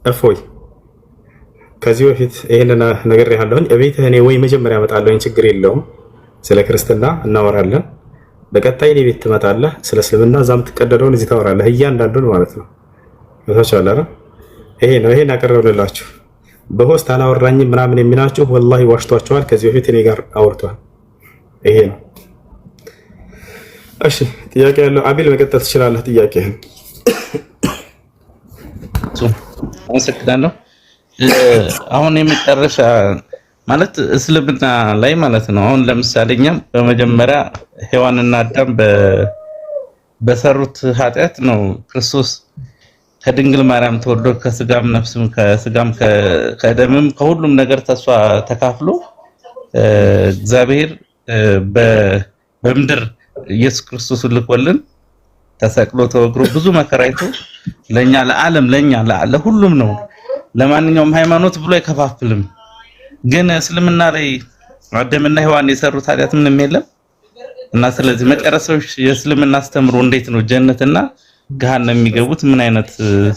እፎይ ከዚህ በፊት ይሄንን ነገር ያለሁኝ እቤትህ እኔ ወይ መጀመሪያ እመጣለሁ፣ ችግር የለውም። ስለ ክርስትና እናወራለን። በቀጣይ እኔ ቤት ትመጣለህ፣ ስለ እስልምና እዛ የምትቀደደውን እዚህ ታወራለህ። እያንዳንዱን ማለት ነው። ታቻለ ይሄ ነው። ይሄን ያቀረብንላችሁ በሆስት አላወራኝም ምናምን የሚላችሁ ወላሂ ዋሽቷቸዋል። ከዚህ በፊት እኔ ጋር አውርቷል። ይሄ ነው። እሺ ጥያቄ ያለው አቢል መቀጠል ትችላለህ ጥያቄህን። አመሰግናለሁ። አሁን የመጨረሻ ማለት እስልምና ላይ ማለት ነው። አሁን ለምሳሌ እኛም በመጀመሪያ ሔዋንና አዳም በሰሩት ኃጢአት ነው ክርስቶስ ከድንግል ማርያም ተወልዶ ከስጋም ነፍስም ከስጋም ከደምም ከሁሉም ነገር ተስፋ ተካፍሎ እግዚአብሔር በምድር ኢየሱስ ክርስቶስ ልኮልን ተሰቅሎ ተወግሮ ብዙ መከራይቶ ለኛ ለዓለም ለሁሉም ነው። ለማንኛውም ሃይማኖት ብሎ አይከፋፍልም። ግን እስልምና ላይ አዳምና ሔዋን የሰሩት ኃጢአት ምንም የለም እና ስለዚህ መጨረሻዎች የእስልምና አስተምሮ እንዴት ነው ጀነትና ገሃነም የሚገቡት ምን አይነት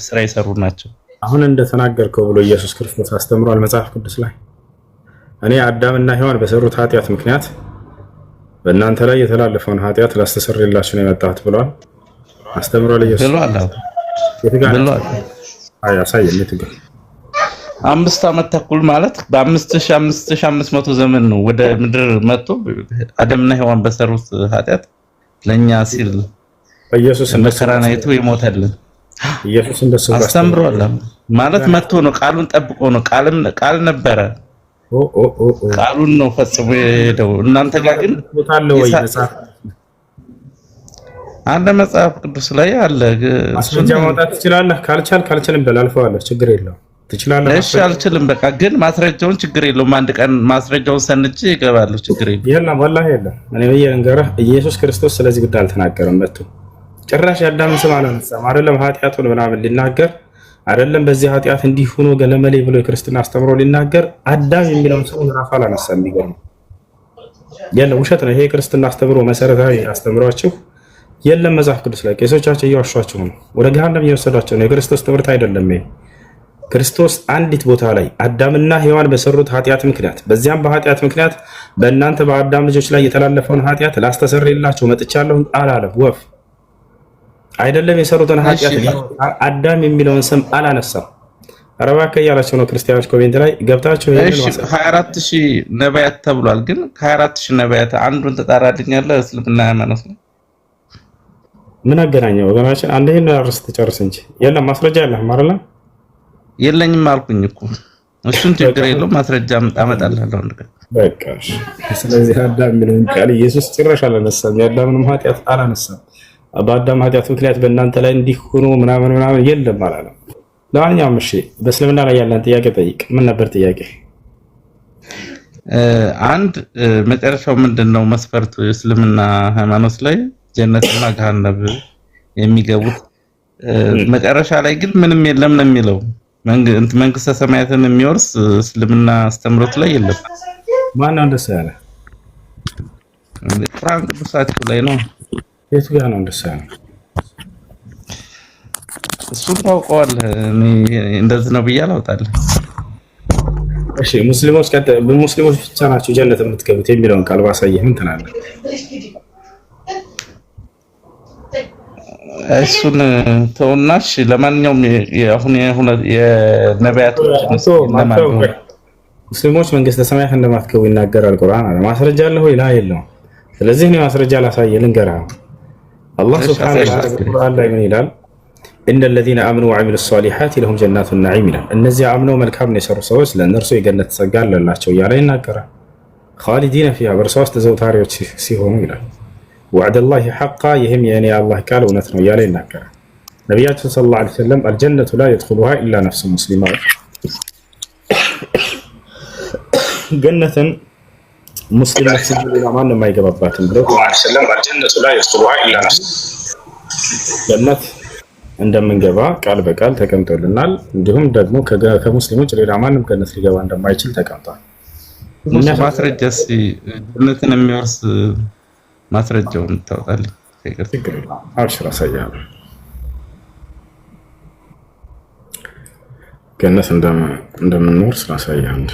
ስራ ይሰሩ ናቸው? አሁን እንደተናገርከው ብሎ ኢየሱስ ክርስቶስ አስተምሯል መጽሐፍ ቅዱስ ላይ እኔ አዳምና ሔዋን በሰሩት ኃጢአት ምክንያት በእናንተ ላይ የተላለፈውን ኃጢአት ላስተሰርይላችሁ ነው የመጣሁት ብሏል። አስተምሯል ኢየሱስ ብሏል። አያሳየን የትጋ 5 ዓመት ተኩል ማለት በ5500 ዘመን ነው ወደ ምድር መጥቶ አዳምና ሔዋን በሰሩት ኃጢአት ለኛ ሲል ኢየሱስ መከራን አይቶ ይሞታልን። ኢየሱስ እንደሱ አስተምሯል ማለት መጥቶ ነው። ቃሉን ጠብቆ ነው። ቃል ነበረ። ቃሉን ነው ፈጽሞ ሄደው። እናንተ ጋር ግን አንድ መጽሐፍ ቅዱስ ላይ አለ። ማስረጃ ማውጣት ትችላለህ። ካልቻልም በላልፈዋለህ። ችግር የለውም። ትችላለህ። እሺ አልችልም። በቃ ግን ማስረጃውን ችግር የለውም። አንድ ቀን ማስረጃውን ሰንጄ ይገባለሁ። ችግር የለውም። የለም ወላሂ የለም። እኔ በየነገርህ ኢየሱስ ክርስቶስ ስለዚህ ጉዳይ አልተናገረም። መጥቶ ጭራሽ የአዳምን ስም አላነሳም። አይደለም ኃጢአቱን ምናምን ሊናገር አይደለም በዚህ ኃጢአት እንዲህ ሆኖ ገለመሌ ብሎ የክርስትና አስተምሮ ሊናገር አዳም የሚለውን ስም ራፍ አላነሳም። የሚገርም የለም፣ ውሸት ነው ይሄ። የክርስትና አስተምሮ መሰረታዊ አስተምሯችሁ የለም መጽሐፍ ቅዱስ ላይ። ቄሶቻቸው እያዋሿችሁ ነው፣ ወደ ገሃነም እየወሰዷቸው ነው። የክርስቶስ ትምህርት አይደለም ይሄ። ክርስቶስ አንዲት ቦታ ላይ አዳምና ሔዋን በሰሩት ኃጢአት ምክንያት በዚያም በኃጢአት ምክንያት በእናንተ በአዳም ልጆች ላይ የተላለፈውን ኃጢአት ላስተሰርይላችሁ መጥቻለሁ አላለም። ወፍ አይደለም የሰሩትን ኃጢአት አዳም የሚለውን ስም አላነሳም። አረባከ እያላቸው ነው ክርስቲያኖች ኮሜንት ላይ ገብታችሁ። እሺ 24000 ነቢያት ተብሏል። ግን ከ24000 ነቢያት አንዱን ተጣራልኛለህ እስልምና ሃይማኖት ነው። ምን አገናኘው ወገናችን? አንዴ ነው አርስ ተጨርስ እንጂ የለም ማስረጃ የለህም አይደል? የለኝም አልኩኝ እኮ። እሱን ችግር የለውም ማስረጃ አመጣልሃለሁ። በቃ ስለዚህ አዳም የሚለውን ቃል ኢየሱስ ጭራሽ አላነሳም። የአዳምንም ኃጢአት አላነሳም። በአዳም ኃጢአት ምክንያት በእናንተ ላይ እንዲህ ሆኖ ምናምን የለም አላለም። ለማንኛውም እሺ በእስልምና ላይ ያለን ጥያቄ ጠይቅ። ምን ነበር ጥያቄ? አንድ መጨረሻው ምንድነው መስፈርቱ? የእስልምና ሃይማኖት ላይ ጀነትና ገሃነም የሚገቡት መጨረሻ ላይ ግን ምንም የለም ነው የሚለው። መንግስተ ሰማያትን የሚወርስ እስልምና አስተምሮት ላይ የለም። ማን ነው እንደሱ ያለ? ቁርአን ቅዱሳችሁ ላይ ነው። የቱ ጋር ነው እንደሱ ያለ? እሱን ታውቀዋለህ። እኔ እንደዚህ ነው ብዬ አላውጣለሁ። እሺ ሙስሊሞች ብቻ ናቸው ጀነት የምትገቡት የሚለውን ቃል ባሳየህ ምን ትላለህ? እሱን ተውናሽ። ለማንኛውም አሁን የነቢያቶች ሙስሊሞች መንግስተ ሰማያት እንደማትገቡ ይናገራል ቁርአን። ማስረጃ አለ ወይ? ላ የለውም። ስለዚህ ነው ማስረጃ ላሳየህ ልንገርህ። አላህ ሱብሓነሁ ወተዓላ ቁርአን ላይ ምን ይላል? ኢነ الذين آمنوا وعملوا الصالحات لهم جنات النعيم ይላል። እነዚህ አምነው መልካም ነው የሰሩ ሰዎች ለእነርሱ የገነት ጸጋ አላቸው እያለ ይናገራል። خالدين فيها በእርሷ ውስጥ ዘውታሪዎች ሲሆኑ ይላል። وعد الله حقا ይህም የኔ አላህ ቃል እውነት ነው እያለ ይናገራል። ነቢያችን ሰለላሁ ዐለይሂ ወሰለም الجنة لا يدخلها إلا نفس مسلمة ገነትን ሙስሊም ነፍስ ሌላ ማንም አይገባባትም ብለው الجنة لا يدخلها إلا نفس ገነት እንደምንገባ ቃል በቃል ተቀምጦልናል። እንዲሁም ደግሞ ከሙስሊሞች ሌላ ማንም ገነት ሊገባ እንደማይችል ተቀምጧል። ማስረጃስ ገነትን የሚወርስ ማስረጃውን ታውቃለህ? አብሽር አሳያለሁ። ገነት እንደምንኖር ስላሳየ አንድ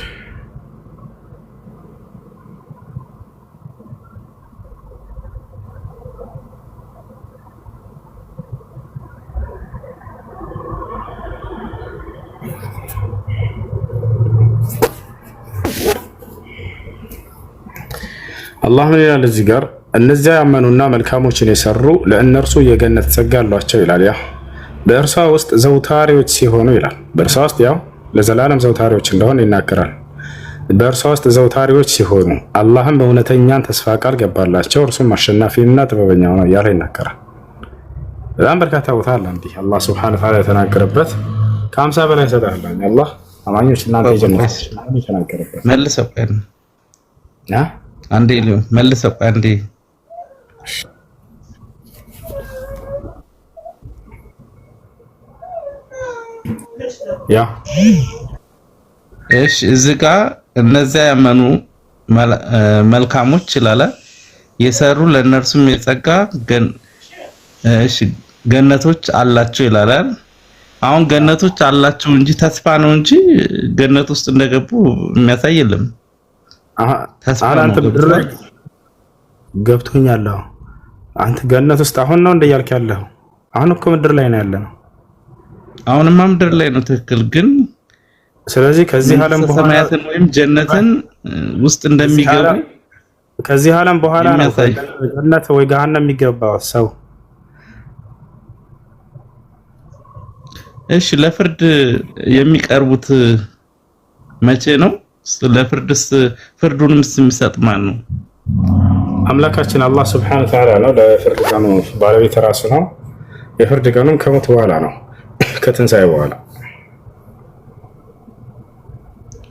አላህ ምን ይላል እዚህ ጋር እነዚያ ያመኑና መልካሞችን የሰሩ ለእነርሱ የገነት ጸጋ አሏቸው ይላል። ያ በእርሷ ውስጥ ዘውታሪዎች ሲሆኑ ይላል። በእርሷ ውስጥ ያው ለዘላለም ዘውታሪዎች እንደሆነ ይናገራል። በእርሷ ውስጥ ዘውታሪዎች ሲሆኑ አላህም በእውነተኛን ተስፋ ቃል ገባላቸው፣ እርሱም አሸናፊና ጥበበኛ ነው እያለ ይናገራል። በጣም በርካታ ቦታ አለ እንዲህ አላህ ሱብሓነሁ ወተዓላ የተናገረበት ከ50 በላይ ይሰጣል። አላህ አማኞች እናንተ የጀነት የተናገረበት መልሰው አንዴ ሊሆን መልሰው አንዴ ያ እሺ እዚህ ጋር እነዚያ ያመኑ መልካሞች ይላል የሰሩ ለእነርሱም የጸጋ ገነቶች አላቸው ይላል። አሁን ገነቶች አላቸው እንጂ ተስፋ ነው እንጂ ገነት ውስጥ እንደገቡ የሚያሳይ የለም። አንተ ምድር ላይ ገብቶኛል። አንተ ገነት ውስጥ አሁን ነው እንደያልክ ያለው? አሁን እኮ ምድር ላይ ነው ያለነው። አሁንማ ምድር ላይ ነው ትክክል። ግን ስለዚህ ከዚህ ዓለም በኋላ ሰማያትን ወይም ጀነትን ውስጥ እንደሚገቡ ከዚህ ዓለም በኋላ ነው ገነት ወይ ገሃነም የሚገባው ሰው። እሺ ለፍርድ የሚቀርቡት መቼ ነው? ለፍርድስ ፍርዱንም የሚሰጥ ማን ነው? አምላካችን አላህ Subhanahu Wa Ta'ala ነው። ለፍርድ ቀኑ ባለቤት ራሱ ነው። የፍርድ ቀኑም ከሞት በኋላ ነው፣ ከትንሳኤ በኋላ።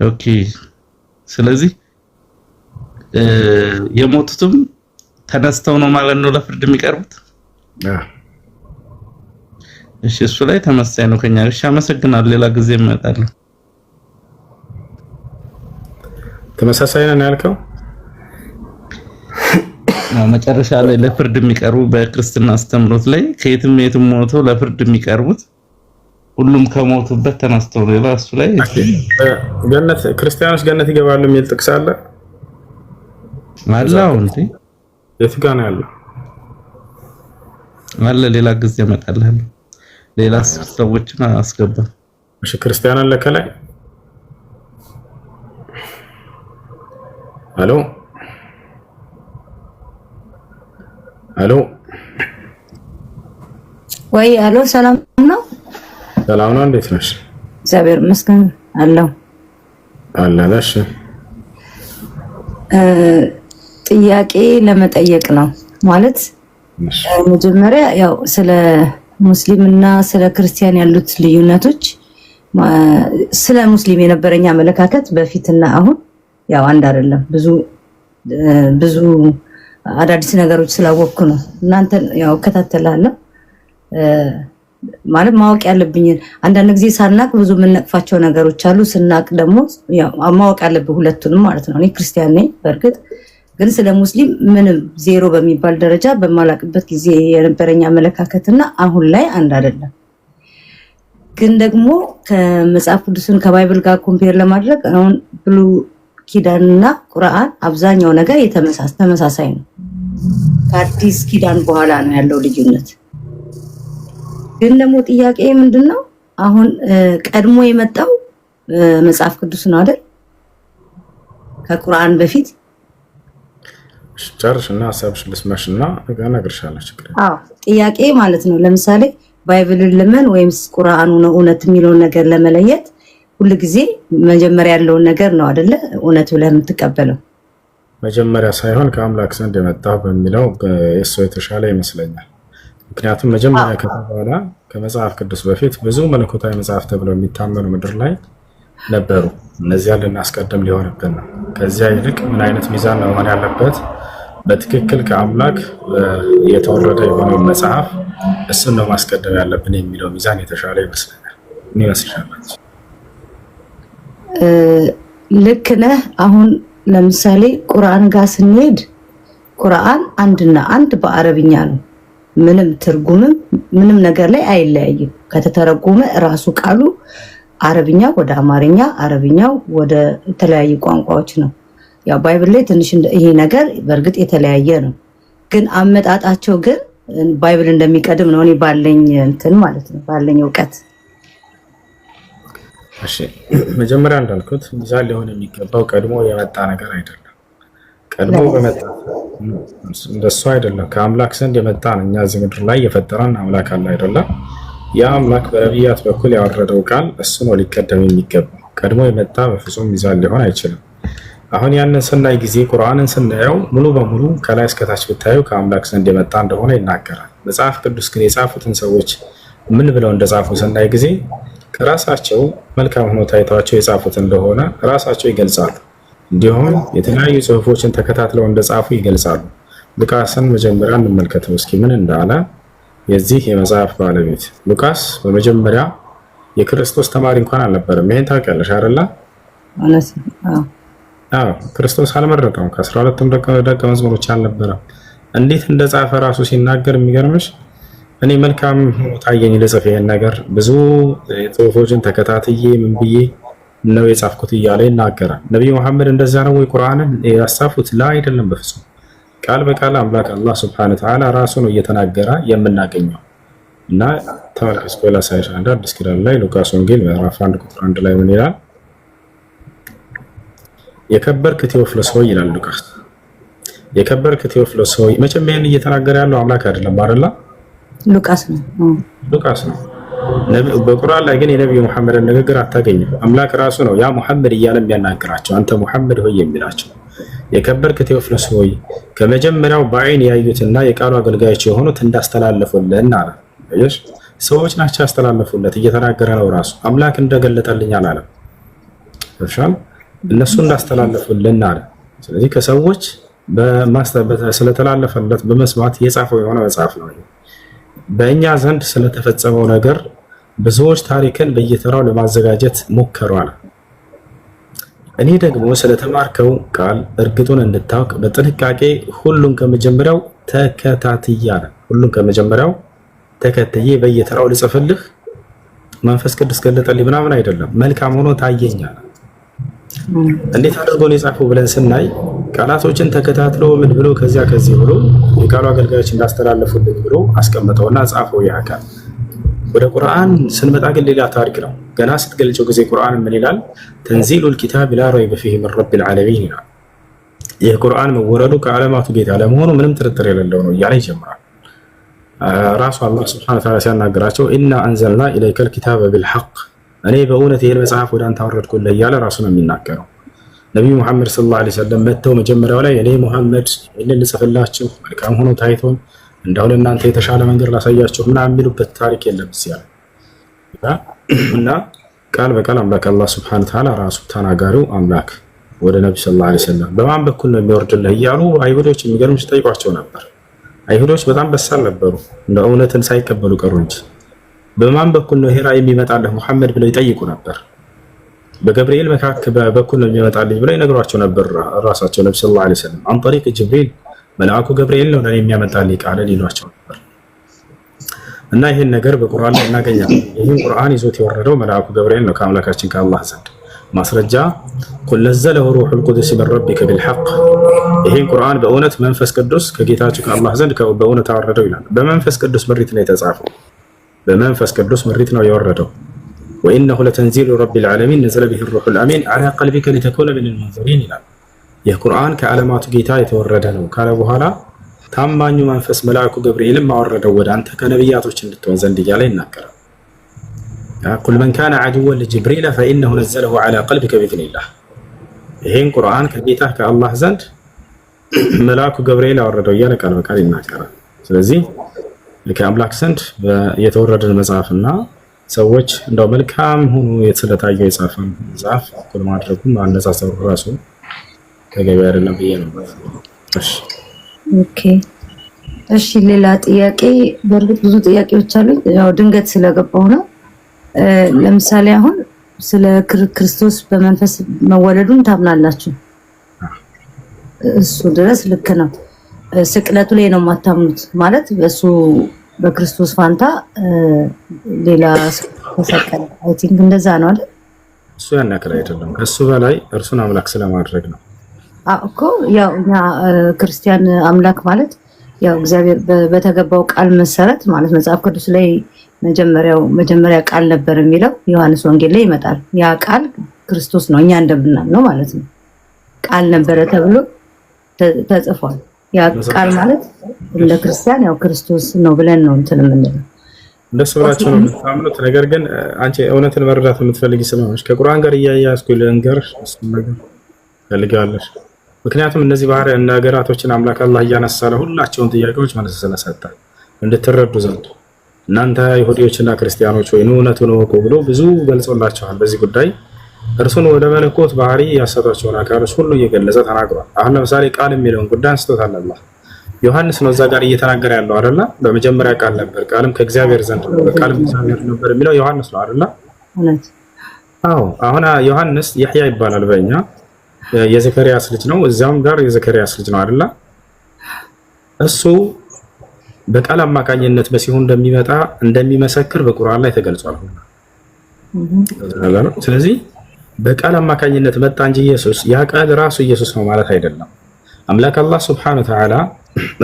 ኦኬ ስለዚህ የሞቱትም ተነስተው ነው ማለት ነው ለፍርድ የሚቀርቡት። እሺ እሱ ላይ ተመሳሳይ ነው ከኛ። እሺ አመሰግናለሁ። ሌላ ጊዜ እመጣለሁ። ተመሳሳይ ነው ያልከው? መጨረሻ ላይ ለፍርድ የሚቀርቡ በክርስትና አስተምሮት ላይ ከየትም የትም ሞተው ለፍርድ የሚቀርቡት ሁሉም ከሞቱበት ተነስተው ሌላ እሱ ላይ ገነት ክርስቲያኖች ገነት ይገባሉ የሚል ጥቅስ አለ አላው እንዴ? የት ጋር ነው ያለው? አለ ሌላ ጊዜ እመጣለሁ። ሌላ ሰዎችን አስገባ። እሺ ክርስቲያን አለ ከላይ? ሄሎ ሄሎ ወይ ሄሎ፣ ሰላም ነው? ሰላም ነው። እንዴት ነሽ? እግዚአብሔር ይመስገን አለው አለሽ። ጥያቄ ለመጠየቅ ነው ማለት መጀመሪያ ያው ስለ ሙስሊምና ስለ ክርስቲያን ያሉት ልዩነቶች ስለ ሙስሊም የነበረኛ አመለካከት በፊትና አሁን ያው አንድ አይደለም። ብዙ አዳዲስ ነገሮች ስላወቅኩ ነው እናንተ ያው እከታተላለሁ። ማለት ማወቅ ያለብኝ አንዳንድ ጊዜ ሳናቅ ብዙ የምንነቅፋቸው ነገሮች አሉ፣ ስናቅ ደግሞ ያው ማወቅ ያለብኝ ሁለቱንም ማለት ነው። እኔ ክርስቲያን ነኝ በእርግጥ ግን ስለ ሙስሊም ምንም ዜሮ በሚባል ደረጃ በማላቅበት ጊዜ የነበረኛ አመለካከትና አሁን ላይ አንድ አይደለም። ግን ደግሞ ከመጽሐፍ ቅዱስን ከባይብል ጋር ኮምፔር ለማድረግ አሁን ብሉ ኪዳንና ቁርአን አብዛኛው ነገር ተመሳሳይ ነው። ከአዲስ ኪዳን በኋላ ነው ያለው ልዩነት። ግን ደግሞ ጥያቄ ምንድነው? አሁን ቀድሞ የመጣው መጽሐፍ ቅዱስ ነው አይደል? ከቁርአን በፊት ጨርሽና ሐሳብሽ ልስማሽና እነግርሻለሁ። ችግር ጥያቄ ማለት ነው። ለምሳሌ ባይብልን ለምን ወይስ ቁርአኑ ነው እውነት የሚለውን ነገር ለመለየት ሁሉ ጊዜ መጀመሪያ ያለውን ነገር ነው አይደለ እውነት ብለህ የምትቀበለው? መጀመሪያ ሳይሆን ከአምላክ ዘንድ የመጣው በሚለው እሱ የተሻለ ይመስለኛል። ምክንያቱም መጀመሪያ ከተባለ ከመጽሐፍ ቅዱስ በፊት ብዙ መለኮታዊ መጽሐፍ ተብለው የሚታመኑ ምድር ላይ ነበሩ። እነዚያን ልናስቀድም ሊሆንብን ነው። ከዚያ ይልቅ ምን አይነት ሚዛን መሆን ያለበት በትክክል ከአምላክ የተወረደ የሆነው መጽሐፍ እሱን ነው ማስቀደም ያለብን የሚለው ሚዛን የተሻለ ይመስለኛል። ምን ይመስልሻል? ልክ ነህ። አሁን ለምሳሌ ቁርአን ጋር ስንሄድ ቁርአን አንድና አንድ በአረብኛ ነው። ምንም ትርጉምም ምንም ነገር ላይ አይለያይም። ከተተረጎመ ራሱ ቃሉ አረብኛ ወደ አማርኛ፣ አረብኛው ወደ ተለያዩ ቋንቋዎች ነው። ያው ባይብል ላይ ትንሽ ይሄ ነገር በእርግጥ የተለያየ ነው፣ ግን አመጣጣቸው ግን ባይብል እንደሚቀድም ነው እኔ ባለኝ እንትን ማለት ነው ባለኝ እውቀት። እሺ መጀመሪያ እንዳልኩት ሚዛን ሊሆን የሚገባው ቀድሞ የመጣ ነገር አይደለም። ቀድሞ በመጣ እንደሱ አይደለም፣ ከአምላክ ዘንድ የመጣ ነው። እኛ እዚህ ምድር ላይ የፈጠረን አምላክ አለ አይደለም? ያ አምላክ በነቢያት በኩል ያወረደው ቃል እሱ ነው ሊቀደም የሚገባው። ቀድሞ የመጣ በፍጹም ሚዛን ሊሆን አይችልም። አሁን ያንን ስናይ ጊዜ ቁርአንን ስናየው ሙሉ በሙሉ ከላይ እስከታች ብታዩ ከአምላክ ዘንድ የመጣ እንደሆነ ይናገራል። መጽሐፍ ቅዱስ ግን የጻፉትን ሰዎች ምን ብለው እንደጻፉ ስናይ ጊዜ ከራሳቸው መልካም ሆኖ ታይቷቸው የጻፉት እንደሆነ ራሳቸው ይገልጻሉ። እንዲሁም የተለያዩ ጽሁፎችን ተከታትለው እንደጻፉ ይገልጻሉ። ሉቃስን መጀመሪያ እንመልከተው እስኪ ምን እንዳለ የዚህ የመጽሐፍ ባለቤት። ሉቃስ በመጀመሪያ የክርስቶስ ተማሪ እንኳን አልነበረም። ይሄን ታውቂያለሽ አይደለ? አዎ ክርስቶስ አልመረጠውም። ከ12 ደቀ መዝሙሮች አልነበረም። እንዴት እንደጻፈ ራሱ ሲናገር የሚገርምሽ እኔ መልካም ታየኝ ልጽፍ ይሄን ነገር ብዙ ጽሁፎችን ተከታትዬ ምን ብዬ ነው የጻፍኩት እያለ ይናገራል። ነብዩ መሐመድ እንደዛ ነው ወይ ቁርአንን ያሳፉት? ላ አይደለም፣ በፍጹም ቃል በቃል አምላክ አላህ Subhanahu Wa Ta'ala ራሱ ነው እየተናገረ የምናገኘው። እና ተመልከቱ ቆላ ሳይሽ አንድ አዲስ ኪዳን ላይ ሉቃስ ወንጌል ምዕራፍ 1 ቁጥር 1 ላይ ምን ይላል? የከበርክ ቴዎፍሎስ ሆይ ይላል ሉቃስ። የከበርክ ቴዎፍሎስ ሆይ መቼም ይሄን እየተናገረ ያለው አምላክ አይደለም አይደል? ሉቃስ ነው። በቁርአን ላይ ግን የነብዩ መሐመድን ንግግር አታገኝም። አምላክ ራሱ ነው ያ መሐመድ እያለ የሚያናግራቸው፣ አንተ መሐመድ ሆይ የሚላቸው። የከበርክ ቴዎፍሎስ ሆይ ከመጀመሪያው በአይን ያዩትና የቃሉ አገልጋዮች የሆኑት እንዳስተላለፉልን አለ። እሺ ሰዎች ናቸው ያስተላለፉለት፣ እየተናገረ ነው ራሱ። አምላክ እንደገለጠልኝ አላለም። እርሻም እነሱ እንዳስተላለፉልን አለ። ስለዚህ ከሰዎች ስለተላለፈለት በመስማት የጻፈው የሆነ መጽሐፍ ነው። በእኛ ዘንድ ስለተፈጸመው ነገር ብዙዎች ታሪክን በየተራው ለማዘጋጀት ሞከሯል። እኔ ደግሞ ስለተማርከው ቃል እርግጡን እንድታውቅ በጥንቃቄ ሁሉን ከመጀመሪያው ተከትዬ በየተራው ልጽፍልህ መንፈስ ቅዱስ ገለጠልኝ ምናምን አይደለም፣ መልካም ሆኖ ታየኛል። እንዴት አድርጎ ነው የጻፈው ብለን ስናይ ቃላቶችን ተከታትሎ ምን ብሎ ከዚህ ብሎ የቃሉ አገልጋዮች እንዳስተላለፉልን ብሎ አስቀምጠውና ጻፈው ያካል። ወደ ቁርአን ስንመጣ ግን ሌላ ታሪክ ነው። ገና ስትገልጸው ጊዜ ቁርአን ምን ይላል? ተንዚሉል ኪታብ ላ ረይበ ፊሂ ሚን ረቢል ዓለሚን ይላል። ይህ ቁርአን መወረዱ ከዓለማቱ ጌታ ለመሆኑ ምንም ጥርጥር የሌለው ነው እያለ ይጀምራል። ራሱ አላህ ሱብሓነሁ ወተዓላ ሲያናግራቸው ኢና አንዘልና ኢለይከል ኪታበ ቢልሐቅ፣ እኔ በእውነት ይህን መጽሐፍ ወደ አንተ አወረድኩልህ እያለ ራሱ ነው የሚናገረው። ነቢዩ ሙሐመድ ሰለላሁ ዐለይሂ ወሰለም መጥተው መጀመሪያው ላይ እኔ ሙሐመድ ይህንን ልጽፍላችሁ መልካም ሆኖ ታይቶን እንደው እናንተ የተሻለ መንገድ ላሳያችሁ ምናምን የሚሉበት ታሪክ የለም እዚያ እና ቃል በቃል አምላክ አላህ Subhanahu Wa Ta'ala ራሱ ተናጋሪው አምላክ ወደ ነብዩ ሰለላሁ ዐለይሂ ወሰለም በማን በኩል ነው የሚወርድልህ እያሉ አይሁዶች የሚገርምሽ ጠይቋቸው ነበር። አይሁዶች በጣም በሳል ነበሩ፣ እንደ እውነትን ሳይቀበሉ ቀሩ እንጂ በማን በኩል ነው ሄራ የሚመጣልህ ሙሐመድ ብለው ይጠይቁ ነበር። በገብርኤል መካከል በኩል ነው የሚመጣልኝ ብለው ይነግሯቸው ነበር ራሳቸው ነብዩ ሰለላሁ ዐለይሂ ወሰለም። አን ጠሪቅ ጅብሪል መልአኩ ገብርኤል ነው ለኔ የሚያመጣልኝ ቃል ይሏቸው ነበር። እና ይሄን ነገር በቁርአን ላይ እናገኛለን። ይሄን ቁርአን ይዞት የወረደው መልአኩ ገብርኤል ነው ከአምላካችን ከአላህ ዘንድ። ማስረጃ ቁል ነዘለሁ ሩሑል ቁዱስ ሚን ረቢከ ቢልሐቅ፣ ይሄን ቁርአን በእውነት መንፈስ ቅዱስ ከጌታችሁ ከአላህ ዘንድ በእውነት አወረደው ይላል። በመንፈስ ቅዱስ ምሪት ነው የተጻፈው፣ በመንፈስ ቅዱስ ምሪት ነው የወረደው። ወኢነሁ ለተንዚሉ ረቢል ዓለሚን ነዘለ ቢሂ ሩሑል አሚን ዐላ ቀልቢከ ሊተኩነ ሚነል ሙንዚሪን ይላል። ይህ ቁርአን ከዓለማቱ ጌታ የተወረደ ነው ካለ በኋላ ታማኙ መንፈስ መልአኩ ገብርኤልን ማወረደው ወደ አንተ ከነቢያቶች እንድትሆን ዘንድ እያለ ይናገራል። ቁል መን ካነ ዐዱወን ለጅብሪል ፈኢነሁ ነዘለሁ ዐላ ቀልቢከ ቢኢዝኒላህ፣ ይሄን ቁርአን ከጌታ ከአላህ ዘንድ መልአኩ ገብርኤል አወረደው እያለ ቃል በቃል ይናገራል። ስለዚህ ከአምላክ ዘንድ የተወረደን መጽሐፍና ሰዎች እንደው መልካም ሆኖ ስለታየው የጻፈን መጽሐፍ እኩል ማድረጉን ማነጻጸሩ ራሱ ተገቢ አይደለም ብዬ ነው። እሺ ኦኬ እሺ፣ ሌላ ጥያቄ። በእርግጥ ብዙ ጥያቄዎች አሉ፣ ያው ድንገት ስለገባው ነው። ለምሳሌ አሁን ስለ ክርስቶስ በመንፈስ መወለዱን ታምናላችሁ? እሱ ድረስ ልክ ነው። ስቅለቱ ላይ ነው የማታምኑት ማለት በሱ በክርስቶስ ፋንታ ሌላ ተሰቀለ። አይ ቲንክ እንደዛ ነው አይደል? እሱ ያን ያክል አይደለም። ከሱ በላይ እርሱን አምላክ ስለማድረግ ነው እኮ። ያው እኛ ክርስቲያን አምላክ ማለት ያው እግዚአብሔር በተገባው ቃል መሰረት ማለት መጽሐፍ ቅዱስ ላይ መጀመሪያ ቃል ነበር የሚለው ዮሐንስ ወንጌል ላይ ይመጣል። ያ ቃል ክርስቶስ ነው፣ እኛ እንደምናምነው ማለት ነው። ቃል ነበረ ተብሎ ተጽፏል። ያ ቃል ማለት እንደ ክርስቲያን ያው ክርስቶስ ነው ብለን ነው እንትን የምንለው። እንደሱ ብላችሁ ነው የምታምኑት። ነገር ግን አንቺ እውነትን መረዳት የምትፈልጊ ስለሆነች ከቁርአን ጋር እያያዝኩ ልንገርሽ እሱን ነገር ፈልጋለሽ። ምክንያቱም እነዚህ ባህሪ ነገራቶችን አምላክ አላህ እያነሳ ለሁላቸውን ጥያቄዎች መልስ ስለሰጠ እንድትረዱ ዘንድ እናንተ ይሁዲዎችና ክርስቲያኖች ወይ እውነቱን እወቁ ብሎ ብዙ ገልጾላቸዋል። በዚህ ጉዳይ እርሱን ወደ መለኮት ባህሪ ያሰጧቸውን አካሎች ሁሉ እየገለጸ ተናግሯል። አሁን ለምሳሌ ቃል የሚለውን ጉዳይ አንስቶታል አላህ። ዮሐንስ ነው እዛ ጋር እየተናገረ ያለው አይደለ? በመጀመሪያ ቃል ነበር፣ ቃልም ከእግዚአብሔር ዘንድ ነበር፣ ቃልም እግዚአብሔር ነበር የሚለው ዮሐንስ ነው አይደለ? አዎ። አሁን ዮሐንስ ያህያ ይባላል በእኛ የዘከርያስ ልጅ ነው። እዛም ጋር የዘከርያስ ልጅ ነው አይደለ? እሱ በቃል አማካኝነት መሲሁ እንደሚመጣ እንደሚመሰክር በቁርአን ላይ ተገልጿል። ስለዚህ በቃል አማካኝነት መጣ እንጂ ኢየሱስ ያ ቃል ራሱ ኢየሱስ ነው ማለት አይደለም። አምላክ አላህ ሱብሓነሁ ወተዓላ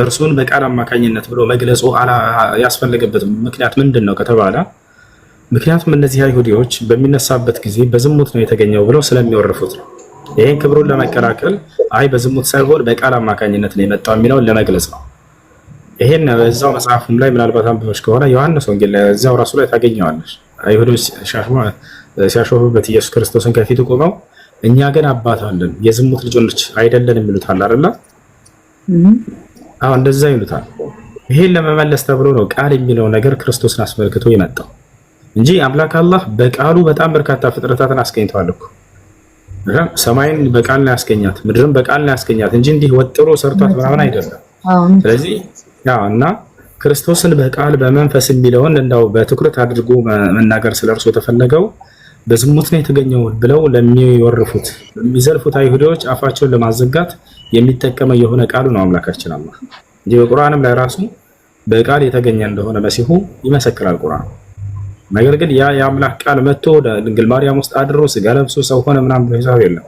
እርሱን በቃል አማካኝነት ብሎ መግለጹ ያስፈለገበት ምክንያት ምንድን ነው ከተባለ ምክንያቱም እነዚህ አይሁዲዎች በሚነሳበት ጊዜ በዝሙት ነው የተገኘው ብለው ስለሚወርፉት ነው። ይሄን ክብሩን ለመከላከል አይ በዝሙት ሳይሆን በቃል አማካኝነት ነው የመጣው የሚለውን ለመግለጽ ነው። ይሄን በዛው መጽሐፍም ላይ ምናልባት አንብበሽ ከሆነ ዮሐንስ ወንጌል ላይ እዛው ራሱ ላይ ታገኘዋለሽ። አይሁዶች ሲያሾፉበት ኢየሱስ ክርስቶስን ከፊቱ ቆመው እኛ ግን አባት አለን የዝሙት ልጆች አይደለን የሚሉታል አይደለ? አሁን እንደዛ ይሉታል። ይሄን ለመመለስ ተብሎ ነው ቃል የሚለው ነገር ክርስቶስን አስመልክቶ የመጣው እንጂ አምላክ አላህ በቃሉ በጣም በርካታ ፍጥረታትን አስገኝቷል እኮ። ሰማይን በቃል ላይ ያስገኛት፣ ምድርን በቃል ላይ ያስገኛት እንጂ እንዲህ ወጥሮ ሰርቷት ምናምን አይደለም። ስለዚህ ያው እና ክርስቶስን በቃል በመንፈስ የሚለውን እንደው በትኩረት አድርጎ መናገር ስለርሱ የተፈለገው በዝሙት ነው የተገኘው ብለው ለሚወርፉት የሚዘልፉት አይሁዶች አፋቸውን ለማዘጋት የሚጠቀመው የሆነ ቃሉ ነው አምላካችን አላህ እንጂ በቁርአንም ላይ ራሱ በቃል የተገኘ እንደሆነ መሲሁ ይመሰክራል ቁርአን። ነገር ግን ያ የአምላክ ቃል መጥቶ ድንግል ማርያም ውስጥ አድሮ ስጋ ለብሶ ሰው ሆነ ምናምን ብሎ ሂሳብ የለም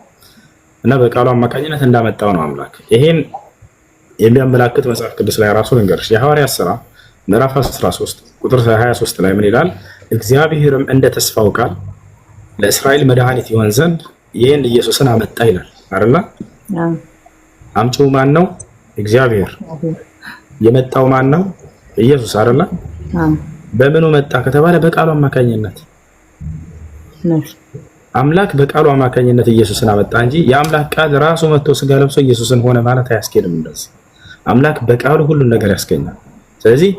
እና በቃሉ አማካኝነት እንዳመጣው ነው አምላክ። ይሄን የሚያመላክት መጽሐፍ ቅዱስ ላይ ራሱ ልንገርሽ የሐዋርያት ሥራ ምዕራፍ 13 ቁጥር 23 ላይ ምን ይላል? እግዚአብሔርም እንደ ተስፋው ቃል ለእስራኤል መድኃኒት ይሆን ዘንድ ይህን ኢየሱስን አመጣ ይላል አይደል? አምጪው ማን ነው? እግዚአብሔር። የመጣው ማን ነው? ኢየሱስ አይደል? በምኑ መጣ ከተባለ በቃሉ አማካኝነት። አምላክ በቃሉ አማካኝነት ኢየሱስን አመጣ እንጂ የአምላክ ቃል ራሱ መጥቶ ስጋ ለብሶ ኢየሱስን ሆነ ማለት አያስኬድም። እንደዚህ አምላክ በቃሉ ሁሉን ነገር ያስገኛል። ስለዚህ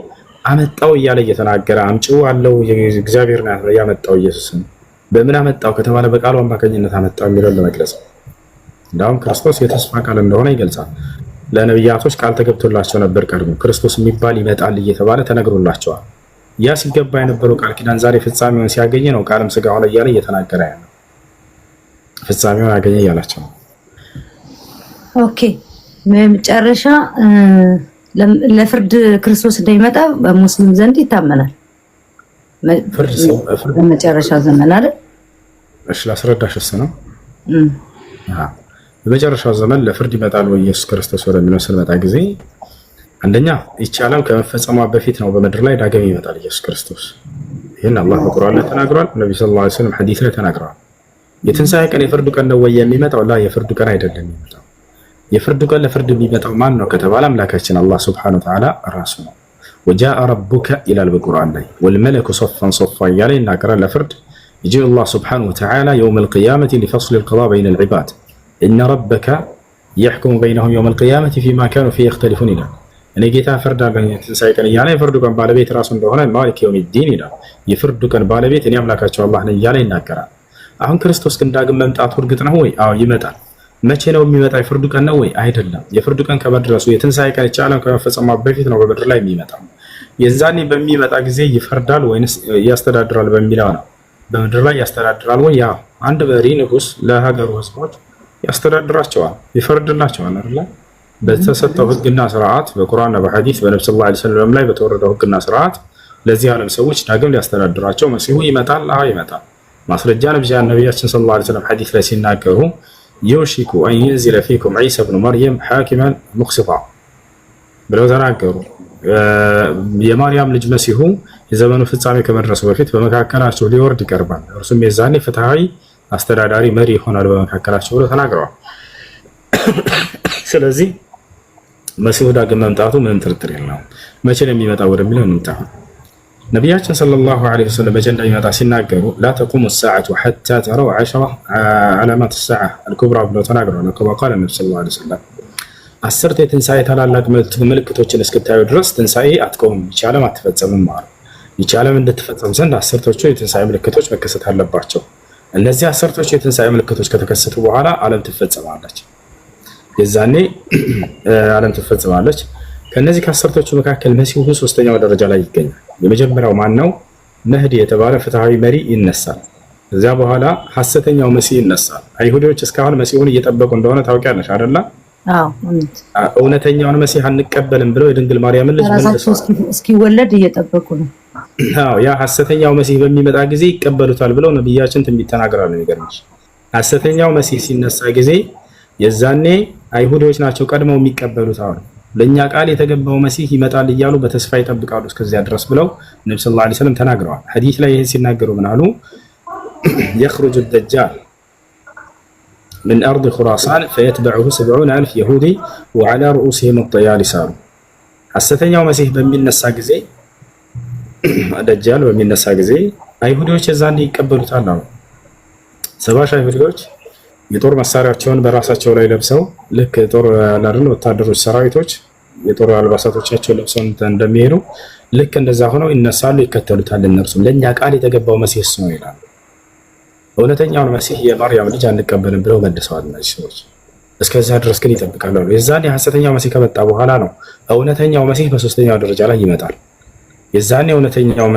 አመጣው እያለ እየተናገረ አምጪው አለው እግዚአብሔር ነው ያመጣው ኢየሱስን። በምን አመጣው ከተባለ በቃሉ አማካኝነት አመጣው የሚለውን ለመግለጽ እንዳውም ክርስቶስ የተስፋ ቃል እንደሆነ ይገልጻል። ለነብያቶች ቃል ተገብቶላቸው ነበር ቀድሞ ክርስቶስ የሚባል ይመጣል እየተባለ ተነግሮላቸዋል። ያ ሲገባ የነበረው ቃል ኪዳን ዛሬ ፍጻሜውን ሲያገኝ ነው ቃልም ስጋ ሆነ እያለ እየተናገረ ያለው ፍጻሜውን አገኘ እያላቸው ነው። ኦኬ መጨረሻ ለፍርድ ክርስቶስ እንደሚመጣ በሙስሊም ዘንድ ይታመናል። በመጨረሻ ዘመን አይደል? እሺ ላስረዳሽ ነው። በመጨረሻው ዘመን ለፍርድ ይመጣል ወይ ኢየሱስ ክርስቶስ ወደሚለው ስንመጣ ጊዜ አንደኛ ይቻላል ከመፈጸሟ በፊት ነው በምድር ላይ ዳግም ይመጣል ኢየሱስ ክርስቶስ። ይሄን አላህ በቁርአን ላይ ተናግሯል። ነብዩ ሰለላሁ ዐለይሂ ወሰለም ሐዲስ ላይ ተናግረዋል። የትንሣኤ ቀን የፍርዱ ቀን ነው ወይ የሚመጣው? ላ የፍርዱ ቀን አይደለም የሚመጣው። የፍርዱ ቀን ለፍርድ የሚመጣው ማን ነው ከተባለ አምላካችን አላህ ሱብሓነሁ ወተዓላ ራሱ ነው። ወጃአ ረቡከ ይላል በቁርአን ላይ ወልመለኩ ሶፈን ሶፋ እያለ ይናገራል። ለፍርድ يجي الله سبحانه وتعالى يوم القيامة لفصل القضاء بين العباد إن ربك يحكم بينهم يوم القيامة فيما كانوا فيه يختلفون إلى እኔ ጌታ ፈርዳለሁ ትንሣኤ ቀን እያለ የፍርዱ ቀን ባለቤት ራሱ እንደሆነ ማሊክ የውም ዲን ይላል። የፍርዱ ቀን ባለቤት እኔ አምላካቸው አላህ ነኝ እያለ ይናገራል። አሁን ክርስቶስ ግን ዳግም መምጣቱ እርግጥ ነው ወይ? አዎ ይመጣል። መቼ ነው የሚመጣ? የፍርዱ ቀን ነው ወይ? አይደለም። የፍርዱ ቀን ከመድረሱ የትንሣኤ ቀን ዓለም ከመፈጸሙ በፊት ነው በምድር ላይ የሚመጣው። የዛኔ በሚመጣ ጊዜ ይፈርዳል ወይንስ ያስተዳድራል በሚለው ነው። በምድር ላይ ያስተዳድራል ወይ? ያ አንድ መሪ ንጉስ ለሀገሩ ህዝቦች ያስተዳድራቸዋል፣ ይፈርድላቸዋል አይደል? በተሰጠው ህግና ስርዓት በቁርአንና በሐዲስ በነብዩ ሰለላሁ ዐለይሂ ወሰለም ላይ በተወረደው ህግና ስርዓት ለዚህ ዓለም ሰዎች ዳግም ሊያስተዳድራቸው መሲሁ ይመጣል። ይመጣል። ማስረጃ ነቢያችን ሰለላሁ ዐለይሂ ወሰለም ሐዲስ ላይ ሲናገሩ ዩሽኩ አን የንዚለ ፊኩም ዒሳ ብኑ መርየም ሐኪመን ሙቅሲጣ ብለው ተናገሩ። የማርያም ልጅ መሲሁ የዘመኑ ፍጻሜ ከመድረሱ በፊት በመካከላቸው ሊወርድ ይቀርባል፣ እርሱም የዛኔ ፍትሃዊ አስተዳዳሪ መሪ ይሆናል በመካከላቸው ብለው ተናግረዋል። ስለዚህ መሲሁ ዳግም መምጣቱ ምንም ጥርጥር የለውም። መቼ ነው የሚመጣው ወደሚለው እንምጣ። ነቢያችን ሰለላሁ ዐለይሂ ወሰለም መቼ እንደሚመጣ ሲናገሩ ላ ተቁሙ ሰዓቱ ሐታ ተረው 10 ዓላማት ሰዓ አልኩብራ ብለው ተናግረዋል። ከማ ቃለ ነብዩ ሰለላሁ ዐለይሂ ወሰለም 10 የትንሣኤ ታላላቅ ምልክቶችን እስክታዩ ድረስ ትንሣኤ አትቆምም፣ ይቻለም አትፈጸምም ማለት። ይቻለም እንድትፈጸም ዘንድ 10ቶቹ የትንሣኤ ምልክቶች መከሰት አለባቸው። እነዚህ 10ቶቹ የትንሣኤ ምልክቶች ከተከሰቱ በኋላ ዓለም ትፈጸማለች። የዛኔ ዓለም ትፈጸማለች። ከነዚህ ከ10ቶቹ መካከል መሲሁ ሶስተኛው ደረጃ ላይ ይገኛል። የመጀመሪያው ማን ነው? መህዲ የተባለ ፍትሃዊ መሪ ይነሳል። ከዚያ በኋላ ሐሰተኛው መሲህ ይነሳል። አይሁዶች እስካሁን መሲሁን እየጠበቁ እንደሆነ ታውቂያለሽ አይደል? እውነተኛውን መሲህ አንቀበልም ብለው የድንግል ማርያምን ልጅ መልሰው እስኪወለድ እየጠበቁ ነው። ያ ሐሰተኛው መሲህ በሚመጣ ጊዜ ይቀበሉታል ብለው ነብያችን ትንቢት ተናግረዋል። የሚገርምሽ ሐሰተኛው መሲህ ሲነሳ ጊዜ የዛኔ አይሁዶች ናቸው ቀድመው የሚቀበሉት። አሁን ለኛ ቃል የተገባው መሲህ ይመጣል እያሉ በተስፋ ይጠብቃሉ እስከዚያ ድረስ ብለው ነብዩ ሰለላሁ ዐለይሂ ወሰለም ተናግረዋል። ሐዲስ ላይ ይሄን ሲናገሩ ምን አሉ? يخرج الدجال من أرض خراسان فيتبعه 70,000 يهودي وعلى رؤوسهم الطيالسان ሐሰተኛው መሲህ በሚነሳ ጊዜ ደጃል በሚነሳ ጊዜ አይሁዶች የዛኔ ይቀበሉታል ነው። 70 አይሁዶች የጦር መሳሪያቸውን በራሳቸው ላይ ለብሰው ልክ ጦር ያላደሉ ወታደሮች ሰራዊቶች የጦር አልባሳቶቻቸውን ለብሰው እንደሚሄዱ ልክ እንደዛ ሆነው ይነሳሉ፣ ይከተሉታል። እነርሱም ለኛ ቃል የተገባው መሲህ እሱ ነው ይላሉ። እውነተኛውን መሲህ የማርያም ልጅ አንቀበልም ብለው መልሰዋል እነዚህ ሰዎች። እስከዛ ድረስ ግን ይጠብቃሉ። የዛኔ ሐሰተኛው መሲህ ከመጣ በኋላ ነው እውነተኛው መሲህ በሶስተኛው ደረጃ ላይ ይመጣል። የዛኔ እውነተኛው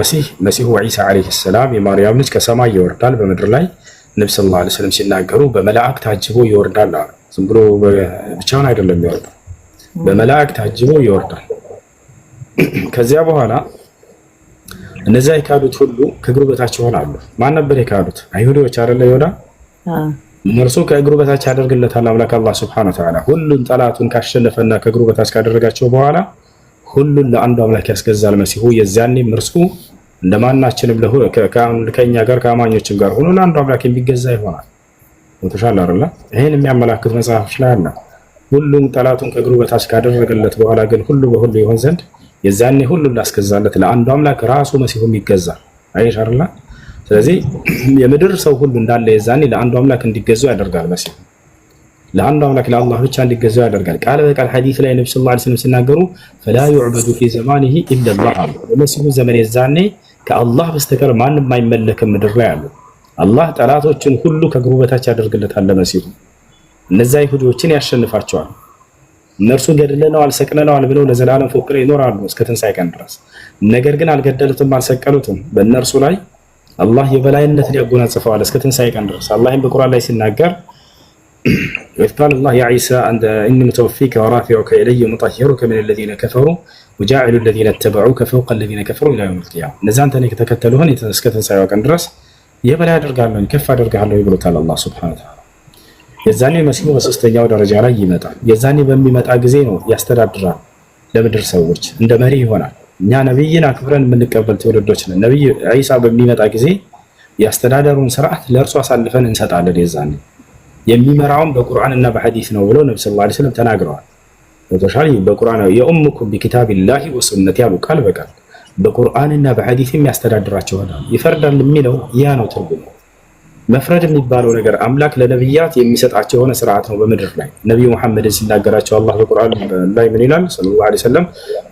መሲሁ ዒሳ ዓለይሂ ሰላም የማርያም ልጅ ከሰማይ ይወርዳል በምድር ላይ ነብዩ ሰለላሁ ዐለይሂ ወሰለም ሲናገሩ በመላእክት ታጅቦ ይወርዳል አሉ። ዝም ብሎ ብቻውን አይደለም የሚወርደው፣ በመላእክት ታጅቦ ይወርዳል። ከዚያ በኋላ እነዚያ የካዱት ሁሉ ከእግሩ በታች ይሆናሉ። ማን ነበር የካዱት? አይሁዶች አይደለ? ይሁዳ እነርሱ ከእግሩ በታች ያደርግለታል አምላክ አላህ ሱብሓነሁ ወተዓላ። ሁሉን ጠላቱን ካሸነፈና ከእግሩ በታች ካደረጋቸው በኋላ ሁሉን ለአንዱ አምላክ ያስገዛል መሲሁ። የዚያኔም እርሱ እንደማናችንም ከኛ ጋር ከአማኞችም ጋር ሆኖ ለአንዱ አምላክ የሚገዛ ይሆናል። ወተሻለ አይደለ? ይሄን የሚያመላክት መጽሐፍ ላይ አለ። ሁሉም ጠላቱን ከእግሩ በታች ካደረገለት በኋላ ግን ሁሉ በሁሉ ይሆን ዘንድ የዛኔ ሁሉን ላስገዛለት ለአንዱ አምላክ ራሱ መሲሁም ይገዛል። አይሽ አይደለ? ስለዚህ የምድር ሰው ሁሉ እንዳለ የዛኔ ለአንዱ አምላክ እንዲገዙ ያደርጋል መሲሁ። ለአንዱ አምላክ ለአላህ ብቻ እንዲገዙ ያደርጋል። ቃል በቃል ሐዲስ ላይ ነብዩ ሰለላሁ ዐለይሂ ወሰለም ሲናገሩ ፈላ يعبد في زمانه الا الله አሉ። በመሲሁ ዘመን የዛኔ ከአላህ በስተቀር ማንም አይመለክም ምድር ላይ አሉ። አላህ ጠላቶችን ሁሉ ከእግሩ በታች ያደርግለታል ለመሲሁ። እነዛ ይሁዶችን ያሸንፋቸዋል። እነርሱ ገድለነዋል ሰቅለነዋል ብለው ለዘላለም ፎክረው ይኖራሉ እስከ ትንሣኤ ቀን ድረስ። ነገር ግን አልገደሉትም፣ አልሰቀሉትም። በእነርሱ ላይ አላህ የበላይነትን ያጎናጽፈዋል እስከ ትንሣኤ ቀን ድረስ። አላህም በቁርአን ላይ ሲናገር وإذ قال الله يا عيسى إني متوفيك ورافعك إلي ومطهرك من الذين كفروا وجاعل الذين اتبعوك فوق الذين كفروا إلى يوم القيامة እነዛን ከተከተሉህን እስከ ትንሣኤ ቀን ድረስ የበላይ አደርጋለሁ ከፍ አደርጋለሁ ይብሎታል አላህ ሱብሓነሁ ወተዓላ። የዛኔ መሲሁ በሶስተኛው ደረጃ ላይ ይመጣል። የዛኔ በሚመጣ ጊዜ ነው ያስተዳድራል ለምድር ሰዎች እንደ መሪ ይሆናል። እኛ ነብይን አክብረን የምንቀበል ትውልዶች ነን። ነብይ ዒሳ በሚመጣ ጊዜ ያስተዳደሩን ስርዓት ለእርሱ አሳልፈን እንሰጣለን። የዛኔ የሚመራውን በቁርአን እና በሐዲስ ነው ብለው ነብዩ ሰለላሁ ዐለይሂ ወሰለም ተናግረዋል። ወተሻሊ በቁርአን የኡምኩም ቢኪታቢላሂ ወሱነቲ ያሉ ቃል በቃል በቁርአንና በሐዲስ የሚያስተዳድራቸው ይፈርዳል የሚለው ያ ነው ትርጉሙ። መፍረድ የሚባለው ነገር አምላክ ለነብያት የሚሰጣቸው የሆነ ስርዓት ነው በምድር ላይ። ነብዩ መሐመድን ሲናገራቸው አላህ በቁርአን ላይ ምን ይላል? ሰለላሁ ዐለይሂ ወሰለም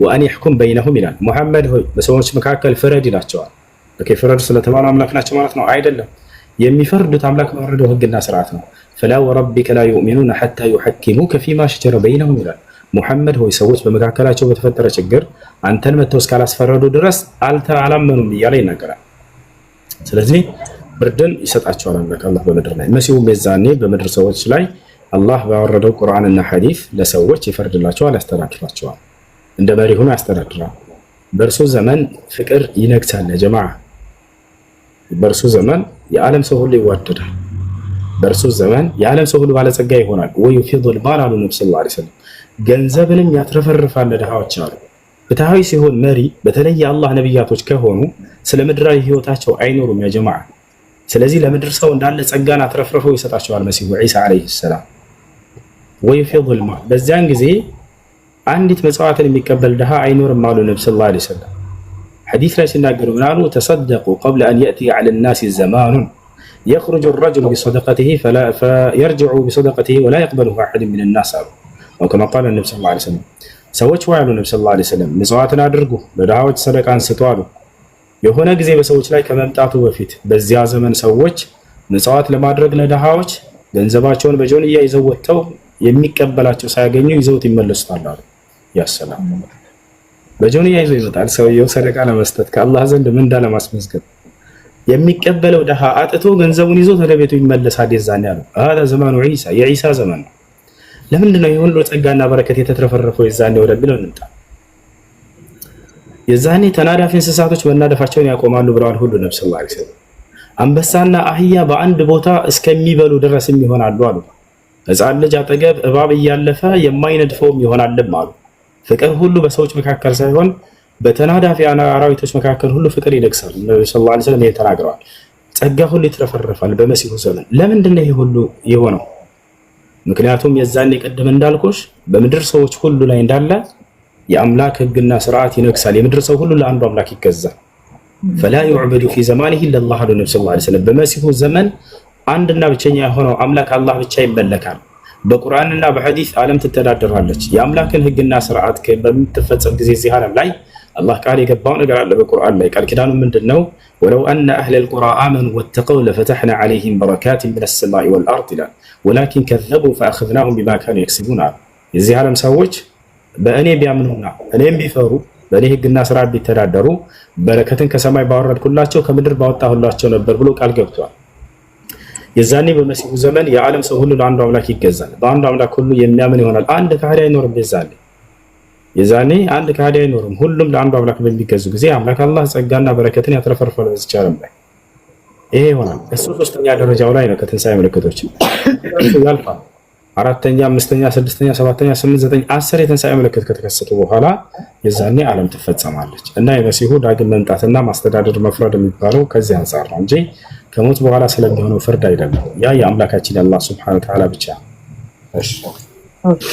ወአን ይሕኩም በይነሁም ይላል። ሙሐመድ ሆይ በሰዎች መካከል ፍረድ ይላቸዋል። ፍረድ ስለተባሉ አምላክ ናቸው ማለት ነው አይደለም። የሚፈርዱት አምላክ በወረደው ህግና ስርዓት ነው። ፈላ ወረቢከ ላ ዩእሚኑነ ሐታ ዩሐኪሙከ ፊማ ሸጀረ በይነሁም ይላል። ሙሐመድ ሆይ ሰዎች በመካከላቸው በተፈጠረ ችግር አንተን መተው እስካላስፈረዱ ድረስ አላመኑም እያለ ይናገራል። ስለዚህ ፍርድን ይሰጣቸዋል አምላክ አላህ በምድር ላይ። መሲሁም የዛኔ በምድር ሰዎች ላይ አላህ ባወረደው ቁርአንና ሐዲስ ለሰዎች ይፈርድላቸዋል፣ ያስተዳድራቸዋል። እንደ መሪ ሆኖ ያስተዳድራል። በእርሱ ዘመን ፍቅር ይነግሳል ጀማዓ። በእርሱ ዘመን የዓለም ሰው ሁሉ ይዋደዳል። በእርሱ ዘመን የዓለም ሰው ሁሉ ባለጸጋ ይሆናል። ወዩፊዱል ማል አሉ ነብዩ ሰለላሁ ዐለይሂ ወሰለም ገንዘብንም ያትረፈርፋል ለድሃዎች አሉ። ፍትሃዊ ሲሆን መሪ በተለይ የአላህ ነብያቶች ከሆኑ ስለ ምድራዊ ህይወታቸው አይኖሩም ያ ጀማዓ። ስለዚህ ለምድር ሰው እንዳለ ጸጋን አትረፍርፈው ይሰጣቸዋል መሲሁ ዒሳ ዐለይሂ ሰላም። ወዩፊዱል ማል በዚያን ጊዜ አንዲት መጽዋዕትን የሚቀበል ድሃ አይኖርም አሉ ነብዩ ሰለላሁ ዐለይሂ ወሰለም። ሐዲስ ላይ ሲናገሩ ምን አሉ? ተሰደቁ ቀብለ አን የእቲ ዐለ ናሲ ዘማኑን የኽሩጁ ረጁሉ ቢሰደቀቲሂ ፈየርጅዑ ቢሰደቀቲሂ ወላ የቅበሉሁ አሐድ ሚነ ናስ አሉ። ወከማ ቃለ ነብዩ ሰለላሁ ዐለይሂ ወሰለም ሰዎች ወይ አሉ ነብዩ ሰለላሁ ዐለይሂ ወሰለም ምጽዋትን አድርጉ፣ ለድሃዎች ሰደቃን ስጡ አሉ። የሆነ ጊዜ በሰዎች ላይ ከመምጣቱ በፊት በዚያ ዘመን ሰዎች ምጽዋት ለማድረግ ለድሃዎች ገንዘባቸውን በጆንያ ይዘው ወጥተው የሚቀበላቸው ሳያገኙ ይዘውት ይመለሱታል አሉ። ያሰላም በጆንያ ይዞ ይመጣል ሰውየው ሰደቃ ለመስጠት ከአላህ ዘንድ ምንዳ ለማስመዝገብ። የሚቀበለው ድሃ አጥቶ ገንዘቡን ይዞ ወደ ቤቱ ይመለሳል። የዛኔ አሉ هذا ዘመኑ ዒሳ የዒሳ ዘመን ነው። ለምንድን ነው የሁሉ ጸጋና በረከት የተትረፈረፈው? የዛኔ ወደሚለው እንምጣ። የዛኔ ተናዳፊ እንስሳቶች መናደፋቸውን ያቆማሉ ብለዋል ሁሉ ነብዩ ሰለላሁ ዐለይሂ ወሰለም። አንበሳና አህያ በአንድ ቦታ እስከሚበሉ ድረስም ይሆናሉ አሉ። ሕፃን ልጅ አጠገብ እባብ እያለፈ የማይነድፈውም ይሆናልም አሉ። ፍቅር ሁሉ በሰዎች መካከል ሳይሆን በተናዳፊ አራዊቶች መካከል ሁሉ ፍቅር ይነግሳል። ነብዩ ሰለላሁ ዐለይሂ ወሰለም ተናግረዋል። ጸጋ ሁሉ ይትረፈረፋል በመሲሁ ዘመን። ለምንድን ነው ይሄ ሁሉ የሆነው? ምክንያቱም የዛኔ ቅድም እንዳልኩሽ በምድር ሰዎች ሁሉ ላይ እንዳለ የአምላክ ህግና ስርዓት ይነግሳል። የምድር ሰው ሁሉ ለአንዱ አምላክ ይገዛል። ፈላ ዩዕበዱ ፊ ዘማኒሂ ኢለላህ አሉ ነብዩ ሰለላሁ ዐለይሂ ወሰለም። በመሲሁ ዘመን አንድና ብቸኛ የሆነው አምላክ አላህ ብቻ ይመለካል። በቁርአንና በሐዲስ ዓለም ትተዳደራለች። የአምላክን ህግና ስርዓት በምትፈጸም ጊዜ እዚህ ዓለም ላይ አላህ ቃል የገባው ነገር አለ በቁርአን ላይ። ቃል ኪዳኑ ምንድነው? ወለው አነ አህለል ቁራ አመኑ ወተቀው ለፈተሕና ዐለይሂም በረካቲን ሚነስ ሰማኢ ወልአርድ ይላል። ወላኪን ከዘቡ ፈአኽዝናሁም ቢማ ካኑ የክሲቡን አሉ። የዚህ ዓለም ሰዎች በእኔ ቢያምኑና እኔም ቢፈሩ በእኔ ህግና ስርዓት ቢተዳደሩ በረከትን ከሰማይ ባወረድኩላቸው ከምድር ባወጣሁላቸው ነበር ብሎ ቃል ገብቷል። የዛኔ በመሲሁ ዘመን የዓለም ሰው ሁሉ ለአንዱ አምላክ ይገዛል። በአንዱ አምላክ ሁሉ የሚያምን ይሆናል። አንድ ከሃዲ አይኖርም። የዛኔ አንድ ከሃዲ አይኖርም። ሁሉም ለአንዱ አምላክ በሚገዙ ጊዜ አምላክ አላህ ጸጋና በረከትን ያትረፈርፋል በዚች ዓለም ላይ። ይሄ ይሆናል። እሱ ሶስተኛ ደረጃው ላይ ነው ከትንሣኤ ምልክቶች ያልፋል። አራተኛ፣ አምስተኛ፣ ስድስተኛ፣ ሰባተኛ፣ 8፣ 9፣ 10 የትንሣኤ ምልክት ከተከሰቱ በኋላ የዛኔ ዓለም ትፈጸማለች እና የመሲሁ ዳግም መምጣትና ማስተዳደር መፍረድ የሚባለው ከዚህ አንጻር ነው እንጂ ከሞት በኋላ ስለሚሆነው ፍርድ አይደለም። ያ የአምላካችን የአላህ ሱብሓነሁ ወተዓላ ብቻ። እሺ ኦኬ፣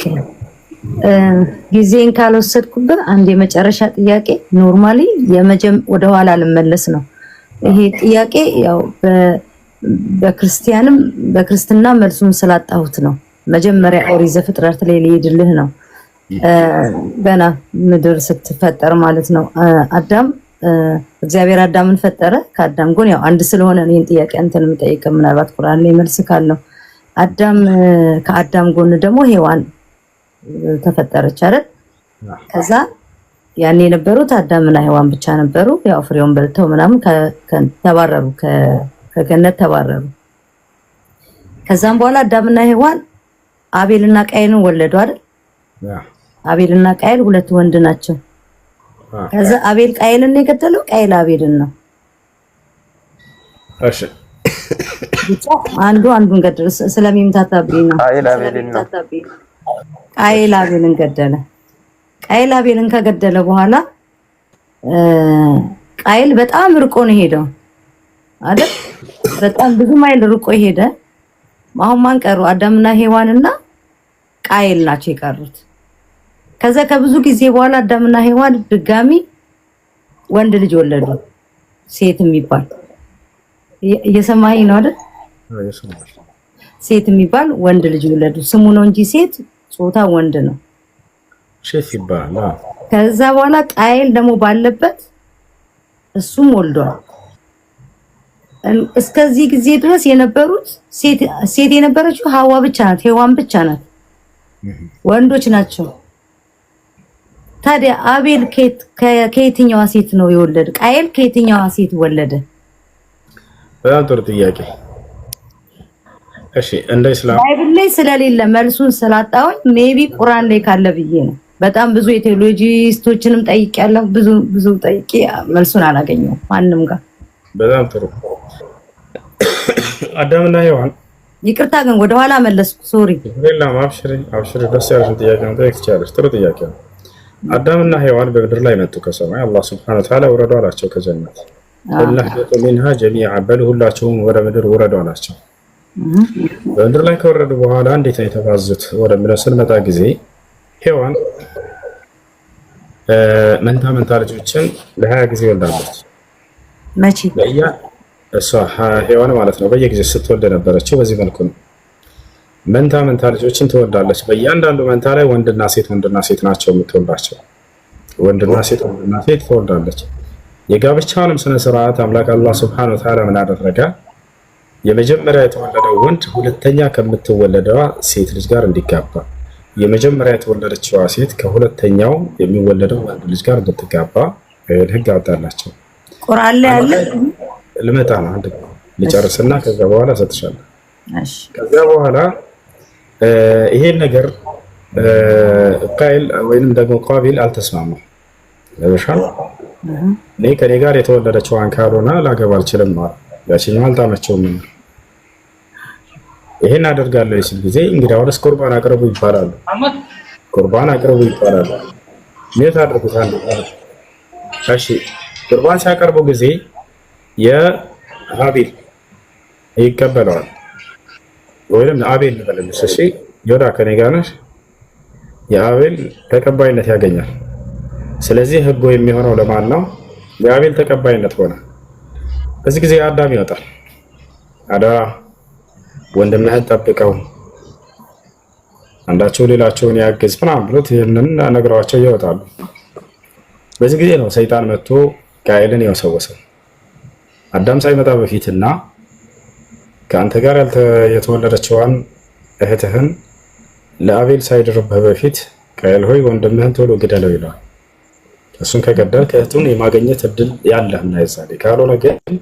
ጊዜን ካልወሰድኩብህ አንድ የመጨረሻ ጥያቄ ኖርማሊ ወደ ኋላ ልመለስ ነው። ይሄ ጥያቄ ያው በክርስትና መልሱን ስላጣሁት ነው። መጀመሪያ ኦሪት ዘፍጥረት ላይ ሊሄድልህ ነው። ገና ምድር ስትፈጠር ማለት ነው። አዳም እግዚአብሔር አዳምን ፈጠረ። ከአዳም ጎን ያው አንድ ስለሆነ እኔን ጥያቄ አንተን የምጠይቀው ምናልባት ቁርአን ላይ መልስ ካለው ከአዳም ጎን ደግሞ ሔዋን ተፈጠረች አይደል? ከዛ ያኔ የነበሩት አዳምና ሔዋን ብቻ ነበሩ። ያው ፍሬውን በልተው ምናምን ተባረሩ፣ ከገነት ተባረሩ። ከዛም በኋላ አዳምና ሔዋን አቤልና ቃየልን ወለዱ አይደል? አቤልና ቃየል ሁለት ወንድ ናቸው። ከዛ አቤል ቃየልን ነው የገደለው፣ ቃየል አቤልን ነው። እሺ አንዱን ገደለ። ስለሚምታታብኝ ነው። ቃየል አቤልን ገደለ። ቃየል አቤልን ከገደለ በኋላ ቃየል በጣም ርቆ ነው ሄደው አይደል? በጣም ብዙ ማይል ርቆ ሄደ። አሁን ማን ቀሩ? አዳምና ሔዋንና ቃየል ናቸው የቀሩት። ከዛ ከብዙ ጊዜ በኋላ አዳምና ሔዋን ድጋሚ ወንድ ልጅ ወለዱ፣ ሴት የሚባል እየሰማኸኝ ነው አይደል? ሴት የሚባል ወንድ ልጅ ወለዱ። ስሙ ነው እንጂ ሴት ጾታ ወንድ ነው፣ ሴት ይባላል። ከዛ በኋላ ቃየል ደግሞ ባለበት እሱም ወልዷል። እስከዚህ ጊዜ ድረስ የነበሩት ሴት የነበረችው ሐዋ ብቻ ናት፣ ሔዋን ብቻ ናት፣ ወንዶች ናቸው። ታዲያ አቤል ከየትኛዋ ሴት ነው የወለደ? ቃየል ከየትኛዋ ሴት ወለደ? በጣም ጥሩ ጥያቄ። እሺ እንደ እስላም ባይብል ላይ ስለሌለ መልሱን ስላጣሁኝ ሜቢ ቁርአን ላይ ካለ ብዬ ነው። በጣም ብዙ የቴዎሎጂስቶችንም ጠይቄያለሁ። ብዙ ጠይቄ መልሱን አላገኘሁም ማንም ጋር። በጣም ጥሩ። አዳምና ሔዋን ይቅርታ ግን ወደኋላ መለስኩ። ሶሪ። ሌላም አብሽሪ ደስ ያለሽን ጥያቄ ነው ጠይቅ ትችያለሽ። ጥሩ ጥያቄ ነው። አዳምና ሔዋን በምድር ላይ መጡ ከሰማይ። አላህ ሱብሓነሁ ወተዓላ ውረዱ አላቸው ከጀነት። ወላሂቱ ሚንሃ ጀሚዓ በል ሁላቸውም ወደ ምድር ውረዱ አላቸው። በምድር ላይ ከወረዱ በኋላ እንዴት ነው የተባዙት ወደሚለው ስንመጣ ጊዜ ሔዋን መንታ ልጆችን ለ20 ጊዜ ወልዳለች። መቼ እሷ ሔዋን ማለት ነው በየጊዜው ስትወልድ ነበረችው። በዚህ መልኩ ነው መንታ ልጆችን ትወልዳለች። በእያንዳንዱ መንታ ላይ ወንድና ሴት ናቸው የምትወልዳቸው። ወንድና ሴት ትወልዳለች። የጋብቻውንም ስነ ስርዓት አምላክ አላህ ሱብሓነሁ ወተዓላ ምን አደረገ? የመጀመሪያ የተወለደው ወንድ ሁለተኛ ከምትወለደዋ ሴት ልጅ ጋር እንዲጋባ፣ የመጀመሪያ የተወለደችዋ ሴት ከሁለተኛው የሚወለደው ወንድ ልጅ ጋር እንድትጋባ ህግ አወጣላቸው። ቁርአን ላይ ያለ ልመጣ ነው። አንድ ልጨርስና ከዛ በኋላ ሰጥሻለሁ። ከዛ በኋላ ይሄን ነገር ቃይል ወይንም ደግሞ ቃቢል አልተስማማም። ለበሻል እኔ ከኔ ጋር የተወለደችዋን ካልሆነ ላገባ አልችልም ማለት ያቺኛው አልጣመቸውም። ይሄን አደርጋለሁ ሲል ጊዜ እንግዲህ ወደስ ቁርባን አቅርቡ ይባላሉ። ምን ታደርጉታል? እሺ ቁርባን ሲያቀርቡ ጊዜ የአቤል ይቀበለዋል ወይም አቤል ልበልልሽ። እሺ ዮዳ ከኔ ጋር ነሽ። የአቤል ተቀባይነት ያገኛል። ስለዚህ ህጉ የሚሆነው ለማን ነው? የአቤል ተቀባይነት ሆነ። በዚህ ጊዜ አዳም ይወጣል። ወንድምህን ጠብቀው አንዳቸው ሌላቸውን ያግዝ ምናምን ብሎት ይህንን ነግረዋቸው ይወጣሉ። በዚህ ጊዜ ነው ሰይጣን መጥቶ ቃየልን የወሰወሰው። አዳም ሳይመጣ በፊትና ከአንተ ጋር የተወለደችዋን እህትህን ለአቤል ሳይድርብህ በፊት ቃየል ሆይ ወንድምህን ቶሎ ግደለው ይለዋል። እሱን ከገደልክ እህቱን የማግኘት እድል ያለህና ይዛል። ካልሆነ ግን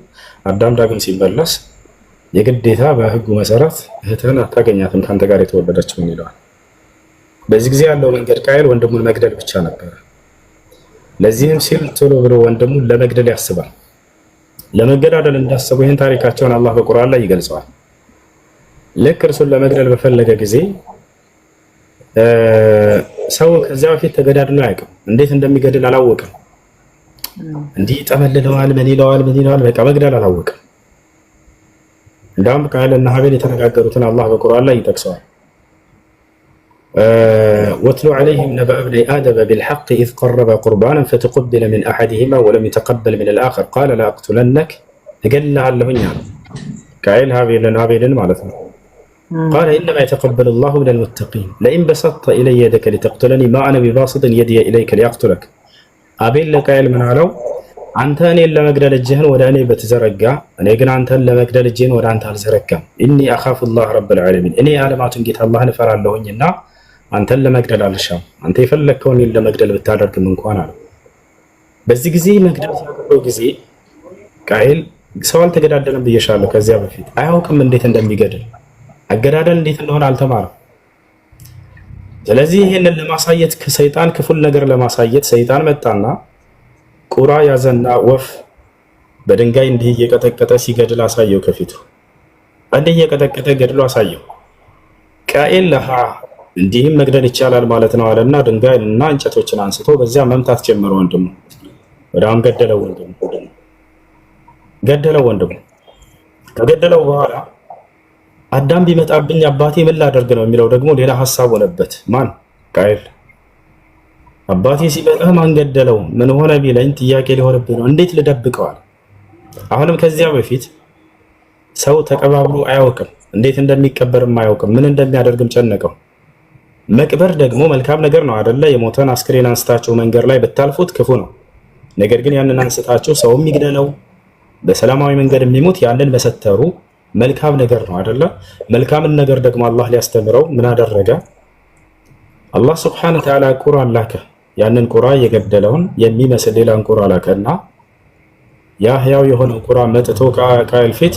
አዳም ዳግም ሲመለስ የግዴታ በህጉ መሰረት እህትህን አታገኛትም ከአንተ ጋር የተወለደችውን ይለዋል። በዚህ ጊዜ ያለው መንገድ ቃየል ወንድሙን መግደል ብቻ ነበር። ለዚህም ሲል ቶሎ ብሎ ወንድሙን ለመግደል ያስባል። ለመገዳደል እንዳሰቡ ይህን ታሪካቸውን አላህ በቁርአን ላይ ይገልጸዋል። ልክ እርሱን ለመግደል በፈለገ ጊዜ ሰው ከዚያ በፊት ተገዳድሎ አያውቅም። እንዴት እንደሚገድል አላወቅም። እንዲህ ጠመልለዋል፣ ምን ይለዋል፣ በቃ መግደል አላወቅም። እንዳውም ቃየልና ሀቤል የተነጋገሩትን አላህ በቁርአን ላይ ይጠቅሰዋል። ወትሉ ዐለይሂም ነበአ ብነይ አደመ ቢልሐቅ ኢዝ ቀረበ ቁርባናን ፈተቁቢለ ሚን አሐዲሂማ ወለም የተቀበል ሚነል አኸር ቃለ ለአቅቱለነክ እገልሃለሁኝ አለ። ቃየል ሀቤልን ማለት ነው። ቃለ ኢነማ የተቀበሉ ላሁ ሚነል ሙተቂን ለኢን በሰጥተ ኢለየ የደከ ሊተቅቱለኒ ማ አነ ቢባሲጢን የድየ ኢለይከ ሊአቅቱለክ። አቤል ለቃየል ምን አለው? አንተ እኔን ለመግደል እጅህን ወደ እኔ በተዘረጋ፣ እኔ ግን አንተን ለመግደል እጅህን ወደ አንተ አልዘረጋም። ኢኒ አኻፉ ላህ ረብል ዓለሚን፣ እኔ የዓለማቱን ጌታ አላህን እፈራለሁኝና አንተን ለመግደል አልሻም። አንተ የፈለግከውን እኔን ለመግደል ብታደርግም እንኳን አለ። በዚህ ጊዜ መግደል ሲያደርገው ጊዜ ቃየል ሰው አልተገዳደለም ብዬሻለሁ ከዚያ በፊት አያውቅም እንዴት እንደሚገድል፣ አገዳደል እንዴት እንደሆነ አልተማረም። ስለዚህ ይህንን ለማሳየት ከሰይጣን ክፉል ነገር ለማሳየት ሰይጣን መጣና ቁራ ያዘና ወፍ በድንጋይ እንዲህ እየቀጠቀጠ ሲገድል አሳየው። ከፊቱ እንዲህ እየቀጠቀጠ ገድሎ አሳየው። ቃየል ለሃ እንዲህም መግደል ይቻላል ማለት ነው አለና ድንጋይና እንጨቶችን አንስቶ በዚያ መምታት ጀመረ። ወንድሙ ወዳም ገደለው። ወንድሙ ከገደለው በኋላ አዳም ቢመጣብኝ አባቴ ምን ላደርግ ነው የሚለው ደግሞ ሌላ ሐሳብ ሆነበት። ማን? ቃየል። አባቴ ሲመጣ ማን ገደለው ምን ሆነ ቢለኝ ጥያቄ ሊሆንብኝ ነው፣ እንዴት ልደብቀዋል? አሁንም ከዚያ በፊት ሰው ተቀባብሎ አያውቅም፣ እንዴት እንደሚቀበርም አያውቅም፣ ምን እንደሚያደርግም ጨነቀው። መቅበር ደግሞ መልካም ነገር ነው አይደለ? የሞተን አስክሬን አንስታችሁ መንገድ ላይ ብታልፉት ክፉ ነው። ነገር ግን ያንን አንስታችሁ ሰው የሚግደለው በሰላማዊ መንገድ የሚሞት ያንን መሰተሩ መልካም ነገር ነው አይደለ? መልካምን ነገር ደግሞ አላህ ሊያስተምረው ምን አደረገ? አላህ ሱብሓነሁ ወተዓላ ቁራ ላከ። ያንን ቁራ የገደለውን የሚመስል ሌላን ቁራ ላከና ያ ህያው የሆነው ቁራ መጥቶ ከቃየል ፊት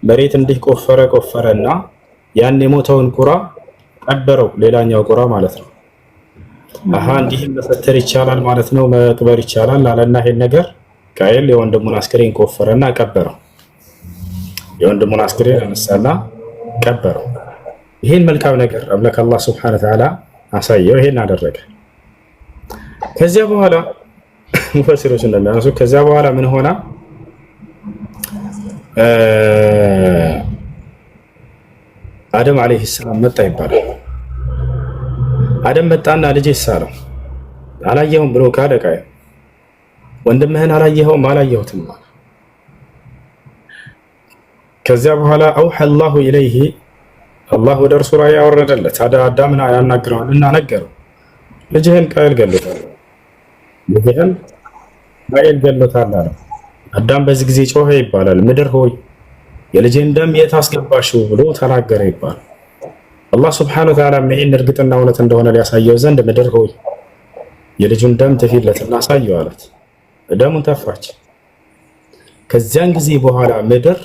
መሬት እንዲህ ቆፈረና ያን የሞተውን ቁራ ቀበረው። ሌላኛው ቁራ ማለት ነው። እንዲህም መፈተር ይቻላል ማለት ነው፣ መቅበር ይቻላል አለና ይሄን ነገር ቃየል የወንድሙን አስክሬን ቆፈረና ቀበረው። የወንድሙን አስክሬን አነሳና ቀበረው። ይሄን መልካም ነገር አምላክ አላህ Subhanahu Wa Ta'ala አሳየው። ይሄን አደረገ። ከዚያ በኋላ ሙፈሲሮች እንደሚያነሱ ከዚያ በኋላ ምን ሆነ? አደም አለይሂ ሰላም መጣ ይባላል። አደም መጣና ልጄ ሳለው አላየሁም ብሎ ካደ ቃየል ወንድምህን አላየኸውም? አላየሁትም። ከዚያ በኋላ አውሐ አላሁ ኢለይሂ አላህ ወደ እርሱ ራእይ ያወረደለት አዳምን ያናግረዋል እና ነገረው ልጅህን ቃየል ገሎታል፣ ልጅህን ቃየል ገሎታል አለ። አዳም በዚህ ጊዜ ጮኸ ይባላል። ምድር ሆይ የልጅህን ደም የት አስገባሽው ብሎ ተናገረ ይባላል። አላህ Subhanahu Wa Ta'ala ይህን እርግጥና እውነት እንደሆነ ሊያሳየው ዘንድ ምድር ሆይ የልጁን ደም ትፊለትና አሳየው አላት። ደሙን ተፋች። ከዚያን ጊዜ በኋላ ምድር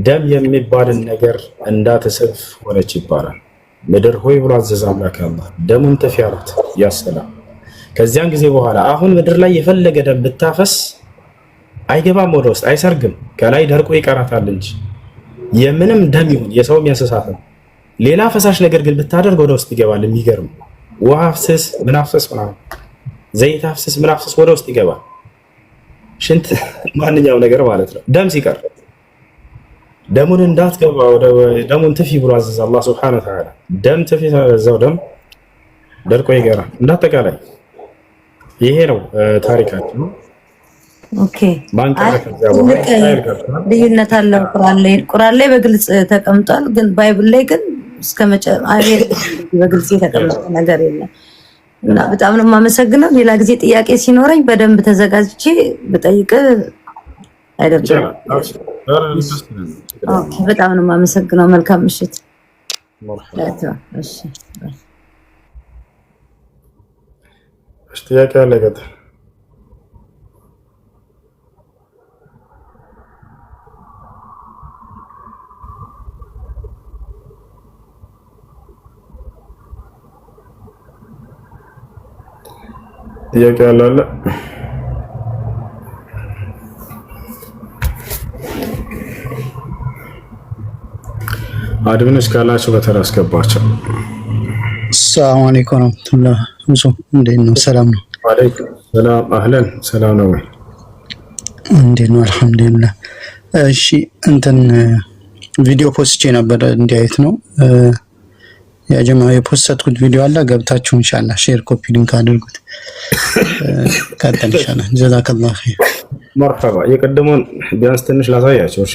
ደም የሚባልን ነገር እንዳትስብ ሆነች ይባላል። ምድር ሆይ ብሎ አዘዘ አምላክ አላህ፣ ደሙን ትፊ አላት። ያሰላም። ከዚያን ጊዜ በኋላ አሁን ምድር ላይ የፈለገ ደም ብታፈስ አይገባም ወደ ውስጥ አይሰርግም፣ ከላይ ደርቆ ይቀራታል እንጂ የምንም ደም ይሁን የሰውም የእንስሳትም ሌላ ፈሳሽ ነገር ግን ብታደርግ ወደ ውስጥ ይገባል። የሚገርም ውሃ አፍስስ ምን አፍስስ ምናምን ዘይት አፍስስ ምን አፍስስ ወደ ውስጥ ይገባል። ሽንት ማንኛውም ነገር ማለት ነው። ደም ሲቀር ደሙን እንዳትገባ ወደ ደሙን ትፊ ብሎ አዘዘ አላህ Subhanahu Wa Ta'ala። ደም ትፊ ተዘው ደም ደርቆ ይገራል። እንዳጠቃላይ ይሄ ነው ታሪካችን። ኦኬ ልዩነት አለው። ቁርአን ላይ በግልጽ ተቀምጧል፣ ግን ባይብል ላይ ግን በግልጽ የተቀመጠ ነገር የለም። እና በጣም ነው የማመሰግነው። ሌላ ጊዜ ጥያቄ ሲኖረኝ በደንብ ተዘጋጅቼ ብጠይቅ አይደለም። በጣም ነው የማመሰግነው። መልካም ምሽት። ጥያቄ አለ? ጥያቄ አለ? አድሚኖች ካላችሁ በተራ አስገባቸው። ሰላም አለይኩም ወራህመቱላህ። እንዴት ነው? ሰላም ነው? ወአለይኩም ሰላም። አህለን ሰላም ነው ወይ? እንዴት ነው? አልሐምዱሊላህ። እሺ እንትን ቪዲዮ ፖስቼ ነበር እንዲያዩት ነው። ያ ጀማ የፖስተትኩት ቪዲዮ አለ፣ ገብታችሁ ኢንሻአላህ ሼር ኮፒ ሊንክ አድርጉት። ካንተን ኢንሻአላህ ጀዛከላሁ ኸይር። መርሐባ። የቀደሙን ቢያንስ ትንሽ ላሳያቸው። እሺ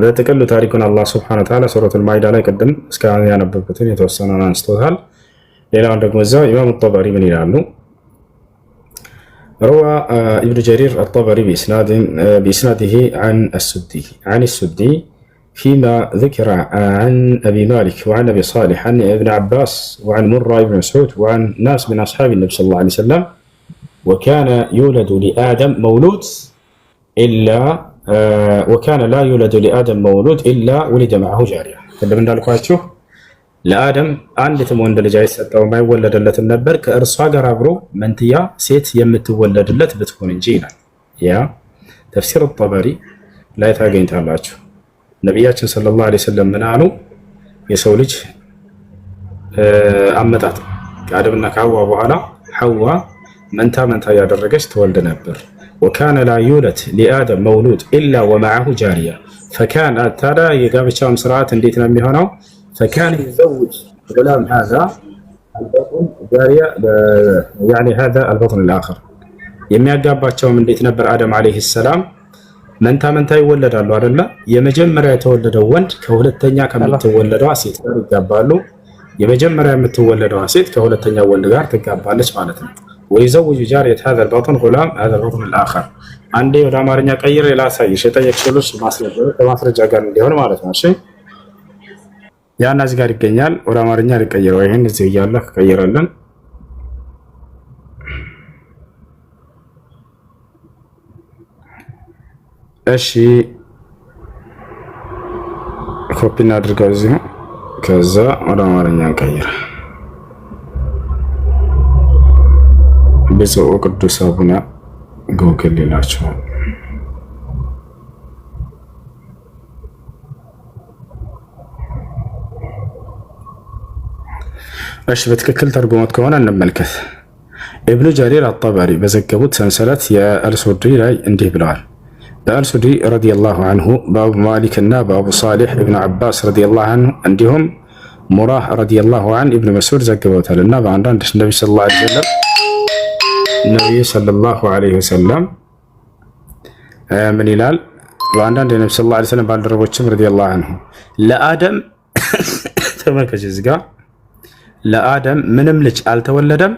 በጥቅሉ ታሪኩን አላህ Subhanahu Wa Ta'ala ሱረቱል ማኢዳ ላይ ቀደም እስካሁን ያነበብኩትን የተወሰነውን አንስቶታል። ሌላውን ደግሞ እዛው ኢማም አልጠበሪ ምን ይላሉ? روى ابن جرير الطبري بإسناده عن السدي فيما ذكر عن أبي مالك وعن أبي صالح عن ابن عباس وعن مرة بن مسعود وعن ناس من أصحاب النبي صلى الله عليه وسلم وكان يولد لآدم مولود إلا وكان لا يولد لآدم مولود إلا ولد معه جارية. قدم እንዳልኳችሁ ለአደም አንዲትም ወንድ ልጅ አይሰጠው የማይወለድለትም ነበር ከእርሷ ጋር አብሮ መንትያ ሴት የምትወለድለት ብትሆን እንጂ ይላል። ያ ተፍሲር الطبሪ ላይ ታገኝታላችሁ። ነብያችን ሰለላሁ ዐለይሂ ወሰለም ምን አሉ? የሰው ልጅ አመጣጥ ከአደምና ከሐዋ በኋላ ሐዋ መንታ ያደረገች ትወልድ ነበር። وكان لا يولد لآدم مولود إلا ومعه جارية فكان ترى يقابل سرعات እንዴት ነው የሚሆነው? فكان يزوج غلام هذا البطن جارية يعني هذا البطن الآخر የሚያጋባቸውም እንዴት ነበር? አደም አለይሂ ሰላም መንታ ይወለዳሉ አይደለ? የመጀመሪያ የተወለደው ወንድ ከሁለተኛ ከምትወለደው ሴት ጋር ይጋባሉ። የመጀመሪያ የምትወለደው ሴት ከሁለተኛ ወንድ ጋር ትጋባለች ማለት ነው። ويزوج جارية هذا البطن غلام هذا البطن الآخر አንዴ ወደ አማርኛ ቀይሬ ላሳይሽ የጠየቅሽልሽ ማስረጃ ጋር እንዲሆን ማለት ነው። እሺ ያን እዚህ ጋር ይገኛል። ወደ አማርኛ ልቀይረው። ይሄን እዚህ እያለ ከቀይረልን እሺ ኮፒ እናድርገው እዚህ ከዛ ወደ አማርኛ ቀይረ ብፁዕ ቅዱስ አቡነ ጎግል ይላቸዋል። እሺ በትክክል ተርጉሞት ከሆነ እንመልከት። ኢብኑ ጀሪር አጠበሪ በዘገቡት ሰንሰለት የአልሱዲ ላይ እንዲህ ብለዋል። በአልሱዲ ረዲየላሁ አንሁ በአቡ ማሊክ እና በአቡ ሳሊሕ ኢብኑ ዓባስ ረዲየላሁ አንሁ እንዲሁም ሙራህ ረዲየላሁ አን ኢብኑ መስዑድ ዘግበውታል እና በአንዳንድ ነቢዩ ሰለላሁ ዐለይሂ ወሰለም ምን ይላል? በአንዳንድ የነቢ ሰለላሁ ዐለይሂ ወሰለም ባልደረቦችም ረዲየላሁ አንሁ ለአደም ተመልከች እዚህ ጋር ለአደም ምንም ልጅ አልተወለደም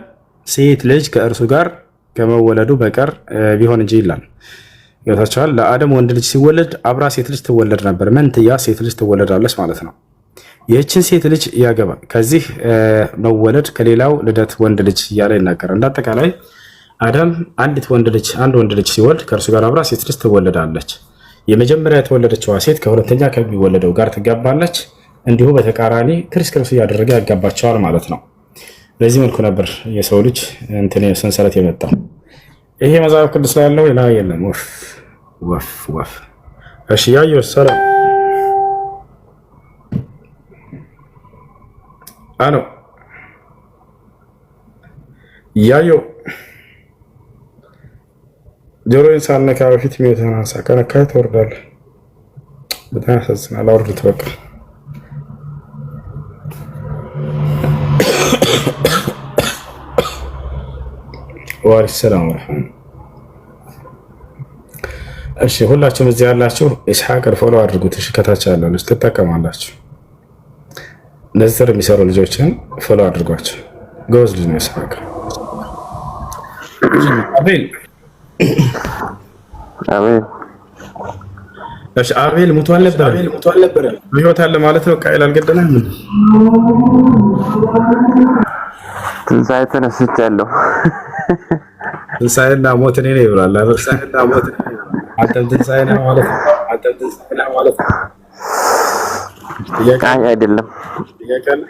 ሴት ልጅ ከእርሱ ጋር ከመወለዱ በቀር ቢሆን እንጂ ይላል። ገብታችኋል? ለአደም ወንድ ልጅ ሲወለድ አብራ ሴት ልጅ ትወለድ ነበር። መንትያ ሴት ልጅ ትወለዳለች ማለት ነው። ይህችን ሴት ልጅ ያገባ ከዚህ መወለድ ከሌላው ልደት ወንድ ልጅ እያለ ይናገራል። እንዳጠቃላይ አደም አንድ ወንድ ልጅ ሲወልድ ከእርሱ ጋር አብራ ሴት ልጅ ትወለዳለች። የመጀመሪያ የተወለደችዋ ሴት ከሁለተኛ ከሚወለደው ጋር ትጋባለች። እንዲሁ በተቃራኒ ክርስክርሱ እያደረገ ያጋባቸዋል ማለት ነው። በዚህ መልኩ ነበር የሰው ልጅ እንትን ሰንሰለት የመጣው። ይሄ መጽሐፍ ቅዱስ ላይ ያለው ላ የለም። ወፍ እሺ ያየው ሰላም አኖ ያየው ጆሮዬን ሳልነካ በፊት ሚውትን አንሳ። ከነካይ ትወርዳለህ። በጣም ያሳዝናል። አውርዱት በቃ። ወአለይኩም ሰላም ወራህመቱላህ። እሺ ሁላችሁም እዚህ ያላችሁ ኢስሐቅን ፎሎ አድርጉት። እሺ ከታች ያለው ልጅ ትጠቀማላችሁ። እነዚህ ስር የሚሰሩ ልጆችን ፎሎ አድርጓቸው። ጎዝ ልጅ ነው ኢስሐቅ። አቤል እሺ አቤል ሙቷል ነበር በህይወት አለ ማለት ነው። ቃይል አልገደለም። ትንሣኤ ተነስቻለሁ። ትንሣኤና ሞት እኔ ነኝ ብሏል። አንተም ትንሣኤ ነህ ማለት ነው። ጥያቄ አይደለም። ጥያቄ አለ?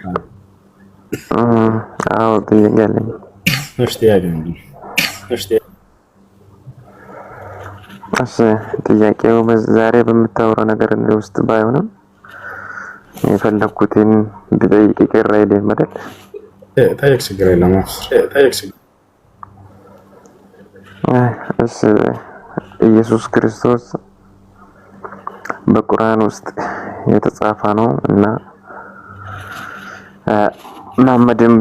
አዎ ጥያቄ አለኝ። እሺ ጥያቄው ዛሬ በምታወራው ነገር ውስጥ ባይሆንም የፈለኩትን ብጠይቅ ይቅር አይልም አይደል? ጠይቅ፣ ችግር የለም። ኢየሱስ ክርስቶስ በቁርአን ውስጥ የተጻፈ ነው እና መሐመድም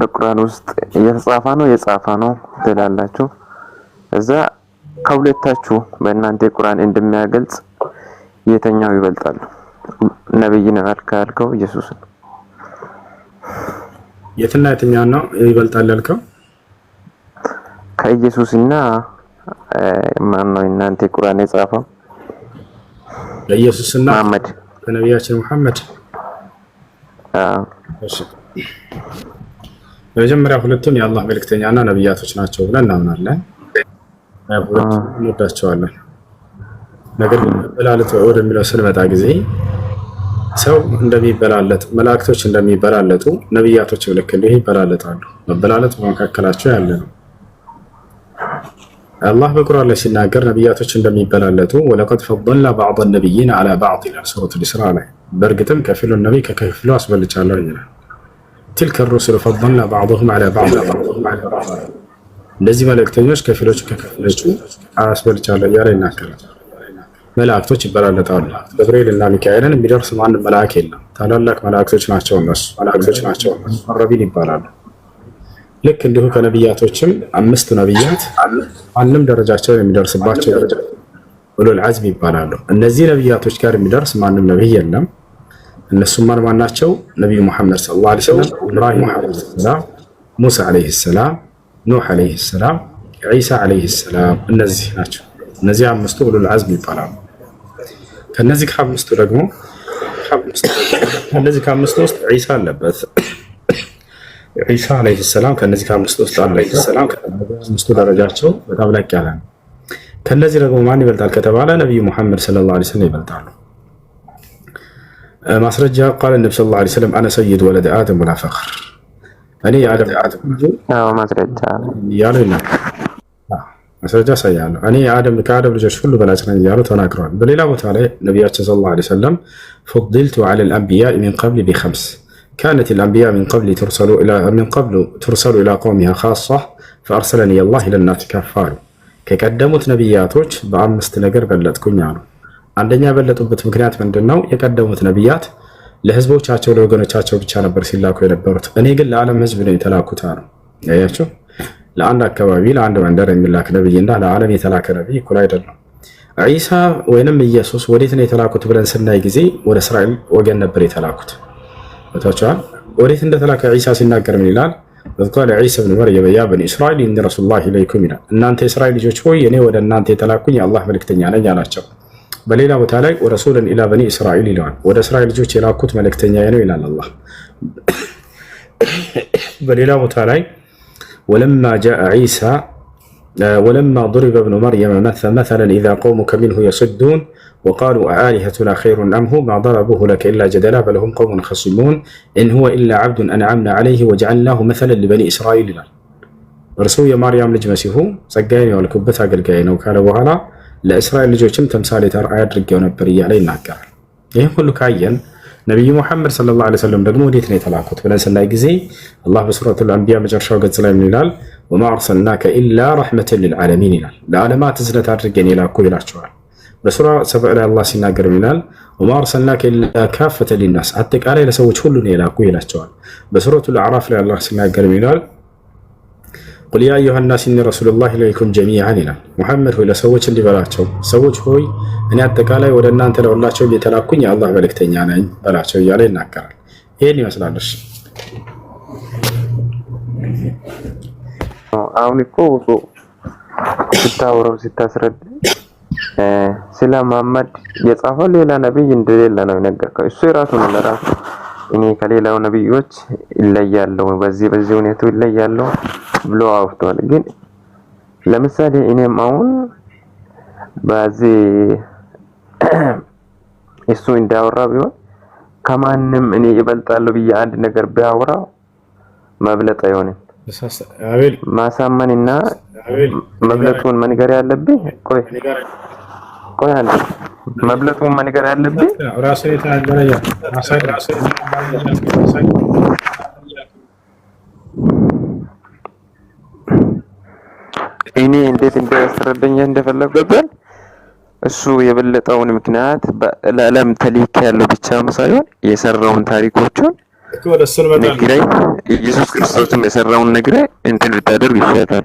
በቁርአን ውስጥ የተጻፈ ነው የጻፈ ነው ትላላችሁ። እዛ ከሁለታችሁ በእናንተ ቁርአን እንደሚያገልጽ የተኛው ይበልጣል? ነብይ ነው ካልከው ኢየሱስ ነው። የትና የትኛው ነው ይበልጣል ያልከው? ከኢየሱስና ማን ነው እናንተ ቁርአን የጻፈው? ኢየሱስና መሐመድ ከነቢያችን መሐመድ። እሺ በመጀመሪያ ሁለቱም የአላህ መልእክተኛና ነብያቶች ናቸው ብለን እናምናለን። ሁለቱም እንወዳቸዋለን። ነገር ግን መበላለጥ ወደሚለው ስንመጣ ጊዜ ሰው እንደሚበላለጥ መላእክቶች እንደሚበላለጡ ነብያቶች ልክ እንዲሁ ይበላለጣሉ። መበላለጥ በመካከላቸው ያለ ነው። አላህ በቁርአን ላይ ሲናገር ነብያቶች እንደሚበላለጡ ወለቀድ ፈضلنا بعض النبيين على بعض ይላል ሱረቱ ኢስራእ ላይ። በእርግጥም ከፊሉን ነብይ ከከፊሉ አስበልጫለሁ ይላል። تلك الرسل فضلنا بعضهم على بعض እንደዚህ መልእክተኞች ከፊሎቹ ከከፊሎቹ አስበልጫለሁ እያለ ይናገራል። መላእክቶች ይበላለጣሉ። ገብርኤል እና ሚካኤልን የሚደርስ ማንም መልአክ የለም። ታላላቅ መላእክቶች ናቸው እነሱ መቀረቢን ይባላሉ። ልክ እንዲሁ ከነብያቶችም አምስቱ ነብያት ማንም ደረጃቸውን የሚደርስባቸው ኡሉል ዐዝም ይባላሉ። እነዚህ ነብያቶች ጋር የሚደርስ ማንም ነብይ የለም። እነሱም ማን ናቸው? ነብዩ መሐመድ ሰለላሁ ዐለይሂ ወሰለም፣ ኢብራሂም ዐለይሂ ሰላም፣ ሙሳ ዐለይሂ ሰላም፣ ኑህ ዐለይሂ ሰላም፣ ዒሳ ዐለይሂ ሰላም። እነዚህ ናቸው። እነዚህ አምስቱ ኡሉል ዐዝም ይባላሉ። ከነዚህ ከአምስቱ ውስጥ ዒሳ አለበት። ዒሳ ዐለይሂ ሰላም ከነዚህ ከአምስቱ ውስጥ ዐለይሂ ሰላም ከአምስቱ ደረጃቸው በጣም ላቅ ያለ ነው። ከነዚህ ደግሞ ማን ይበልጣል ከተባለ ነብዩ መሐመድ ሰለላሁ ዐለይሂ ወሰለም ይበልጣሉ። ማስረጃ ቃል ነብዩ ሰለላሁ ዐለይሂ ወሰለም አነ ሰይድ ወለደ አደም ወላ ፈኽር፣ እኔ የአደም ማስረጃ እያሉ ይናገራል። ማስረጃ ሳያለሁ እኔ ከአደም ልጆች ሁሉ በላጭ ነኝ እያሉ ተናግረዋል። በሌላ ቦታ ላይ ነቢያችን ሰለላሁ ዐለይሂ ወሰለም ፉዲልቱ ዐለል አንቢያኢ ሚን ቀብሊ ቢኸምስ ካነት አልአንቢያ ሚን ቀብሊ ቱርሰሉ ኢላ ቀውሚሃ ኻሳ ፈአርሰለኒ አላህ ኢለናሲ ካፋ አሉ። ከቀደሙት ነቢያቶች በ5 ነገር በለጥኩኝ አሉ። አንደኛ የበለጡበት ምክንያት ምንድን ነው? የቀደሙት ነቢያት ለህዝቦቻቸው ለወገኖቻቸው ብቻ ነበር ሲላኩ የነበሩት። እኔ ግን ለዓለም ህዝብ ነው የተላኩት አሉ። ያያችሁ፣ ለአንድ አካባቢ ለአንድ መንደር የሚላክ ነብይና ለዓለም የተላከ ነብይ እኩል አይደለም። ዒሳ ወይንም ኢየሱስ ወዴት ነው የተላኩት ብለን ስናይ ጊዜ ወደ እስራኤል ወገን ነበር የተላኩት። ወታቻል ወዴት እንደተላከ ዒሳ ሲናገር ምን ይላል? ወቃለ ዒሳ ኢብኑ መርየም ያ በኒ እስራኤል ኢኒ ረሱሉላሂ ኢለይኩም ይላል። እናንተ የእስራኤል ልጆች ሆይ እኔ ወደ እናንተ የተላኩኝ የአላህ መልእክተኛ ነኝ አላቸው። በሌላ ቦታ ላይ ወረሱልን ኢላ በኒ እስራኤል ይለዋል። ወደ እስራኤል ልጆች የላኩት መልእክተኛ ነው ይላል አላህ። በሌላ ቦታ ላይ ወለማ ጃአ ዒሳ ወለማ ضرب ابن مريم مثلا إذا قومك منه يصدون وقالوا أآلهتنا خير أم هو ما ضربوه لك إلا جدلا بل هم قوم خصمون إن هو إلا عبد أنعمنا عليه وجعلناه مثلا لبني إسرائيل ይላል። እርሱ የማርያም ልጅ መሲሁ ጸጋዬን ያልኩበት አገልጋይ ነው ካለ በኋላ ለእስራኤል ልጆችም ተምሳሌት አድርጌው ነበር እያለ ይናገራል። ይህም ሁሉ ካየን ነቢዩ ሙሐመድ ሰለላሁ ዐለይሂ ወሰለም ደግሞ ወዴት ነው የተላኩት ብለን ስናይ ጊዜ አላህ በሱረቱል አንቢያ መጨረሻው ገጽ ላይ ምን ይላል? ወማ አርሰልናከ ኢላ ረሕመተን ሊልዓለሚን ይላል። ለዓለማት እዝነት አድርገን የላኩ ይላቸዋል። በሱራ ሰብዕ ላይ አላህ ሲናገር ምን ይላል? ወማ አርሰልናከ ኢላ ካፈተን ሊናስ፣ አጠቃላይ ለሰዎች ሁሉ ነው የላኩ ይላቸዋል። በሱረቱል አዕራፍ ላይ አላህ ሲናገር ምን ይላል? ቁል ያ አዩሃ ናስ ኢኒ ረሱሉላሂ ኢለይኩም ጀሚዓን ይላል። ሙሐመድ ሆይ ለሰዎች እንዲህ በላቸው፣ ሰዎች ሆይ እኔ አጠቃላይ ወደ እናንተ ለሁላቸው የተላኩኝ የአላህ መልእክተኛ ነኝ በላቸው እያለ ይናገራል። ይሄን ይመስላል። እሺ አሁን እኮ ስታወራው ስታስረዳ ስለ መሐመድ የጻፈው ሌላ ነብይ እንደሌለ ነው የነገርከው። እሱ የራሱ ነው ለራሱ እኔ ከሌላው ነብዮች ይለያለሁ በዚህ ሁኔታ ይለያለሁ ብሎ አውጥቷል። ግን ለምሳሌ እኔም አሁን በዚህ እሱ እንዳወራ ቢሆን ከማንም እኔ ይበልጣለሁ ብዬ አንድ ነገር ቢያወራ መብለጥ አይሆንም። ማሳመንና መብለጡን መንገር ያለብኝ ቆይ አንዴ መብለጡን መንገር ያለብኝ ራሱ የተናገረ ያ ራሱ እኔ እንዴት እንደያስረዳኝ እንደፈለገበት እሱ የበለጠውን ምክንያት ለዓለም ተሊክ ያለው ብቻም ሳይሆን የሰራውን ታሪኮቹን ነግረኝ ኢየሱስ ክርስቶስም የሰራውን ነግረኝ እንትን ልታደርግ ይችላል።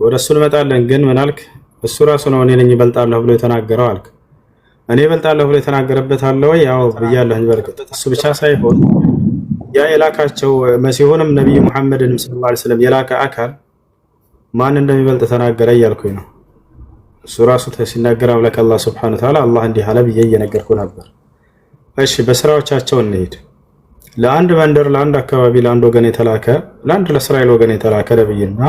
ወደ እሱ እንመጣለን። ግን ምን አልክ? እሱ ራሱ ነው እኔ ነኝ ይበልጣለሁ ብሎ የተናገረው አልክ። እኔ ይበልጣለሁ ብሎ የተናገረበት አለ ወይ? ያው ብያለሁ። በርግጥ እሱ ብቻ ሳይሆን ያ የላካቸው መሲሁንም ነብዩ መሐመድን ሰለላሁ ዐለይሂ ወሰለም የላከ አካል ማን እንደሚበልጥ ተናገረ እያልኩኝ ነው። እሱ ራሱ ሲናገር አምላክ አላህ ሱብሓነሁ ወተዓላ አላህ እንዲህ አለ ብዬ እየነገርኩ ነበር። እሺ በስራዎቻቸው እንሂድ። ለአንድ መንደር፣ ለአንድ አካባቢ፣ ለአንድ ወገን የተላከ ለእስራኤል ወገን የተላከ ነብይና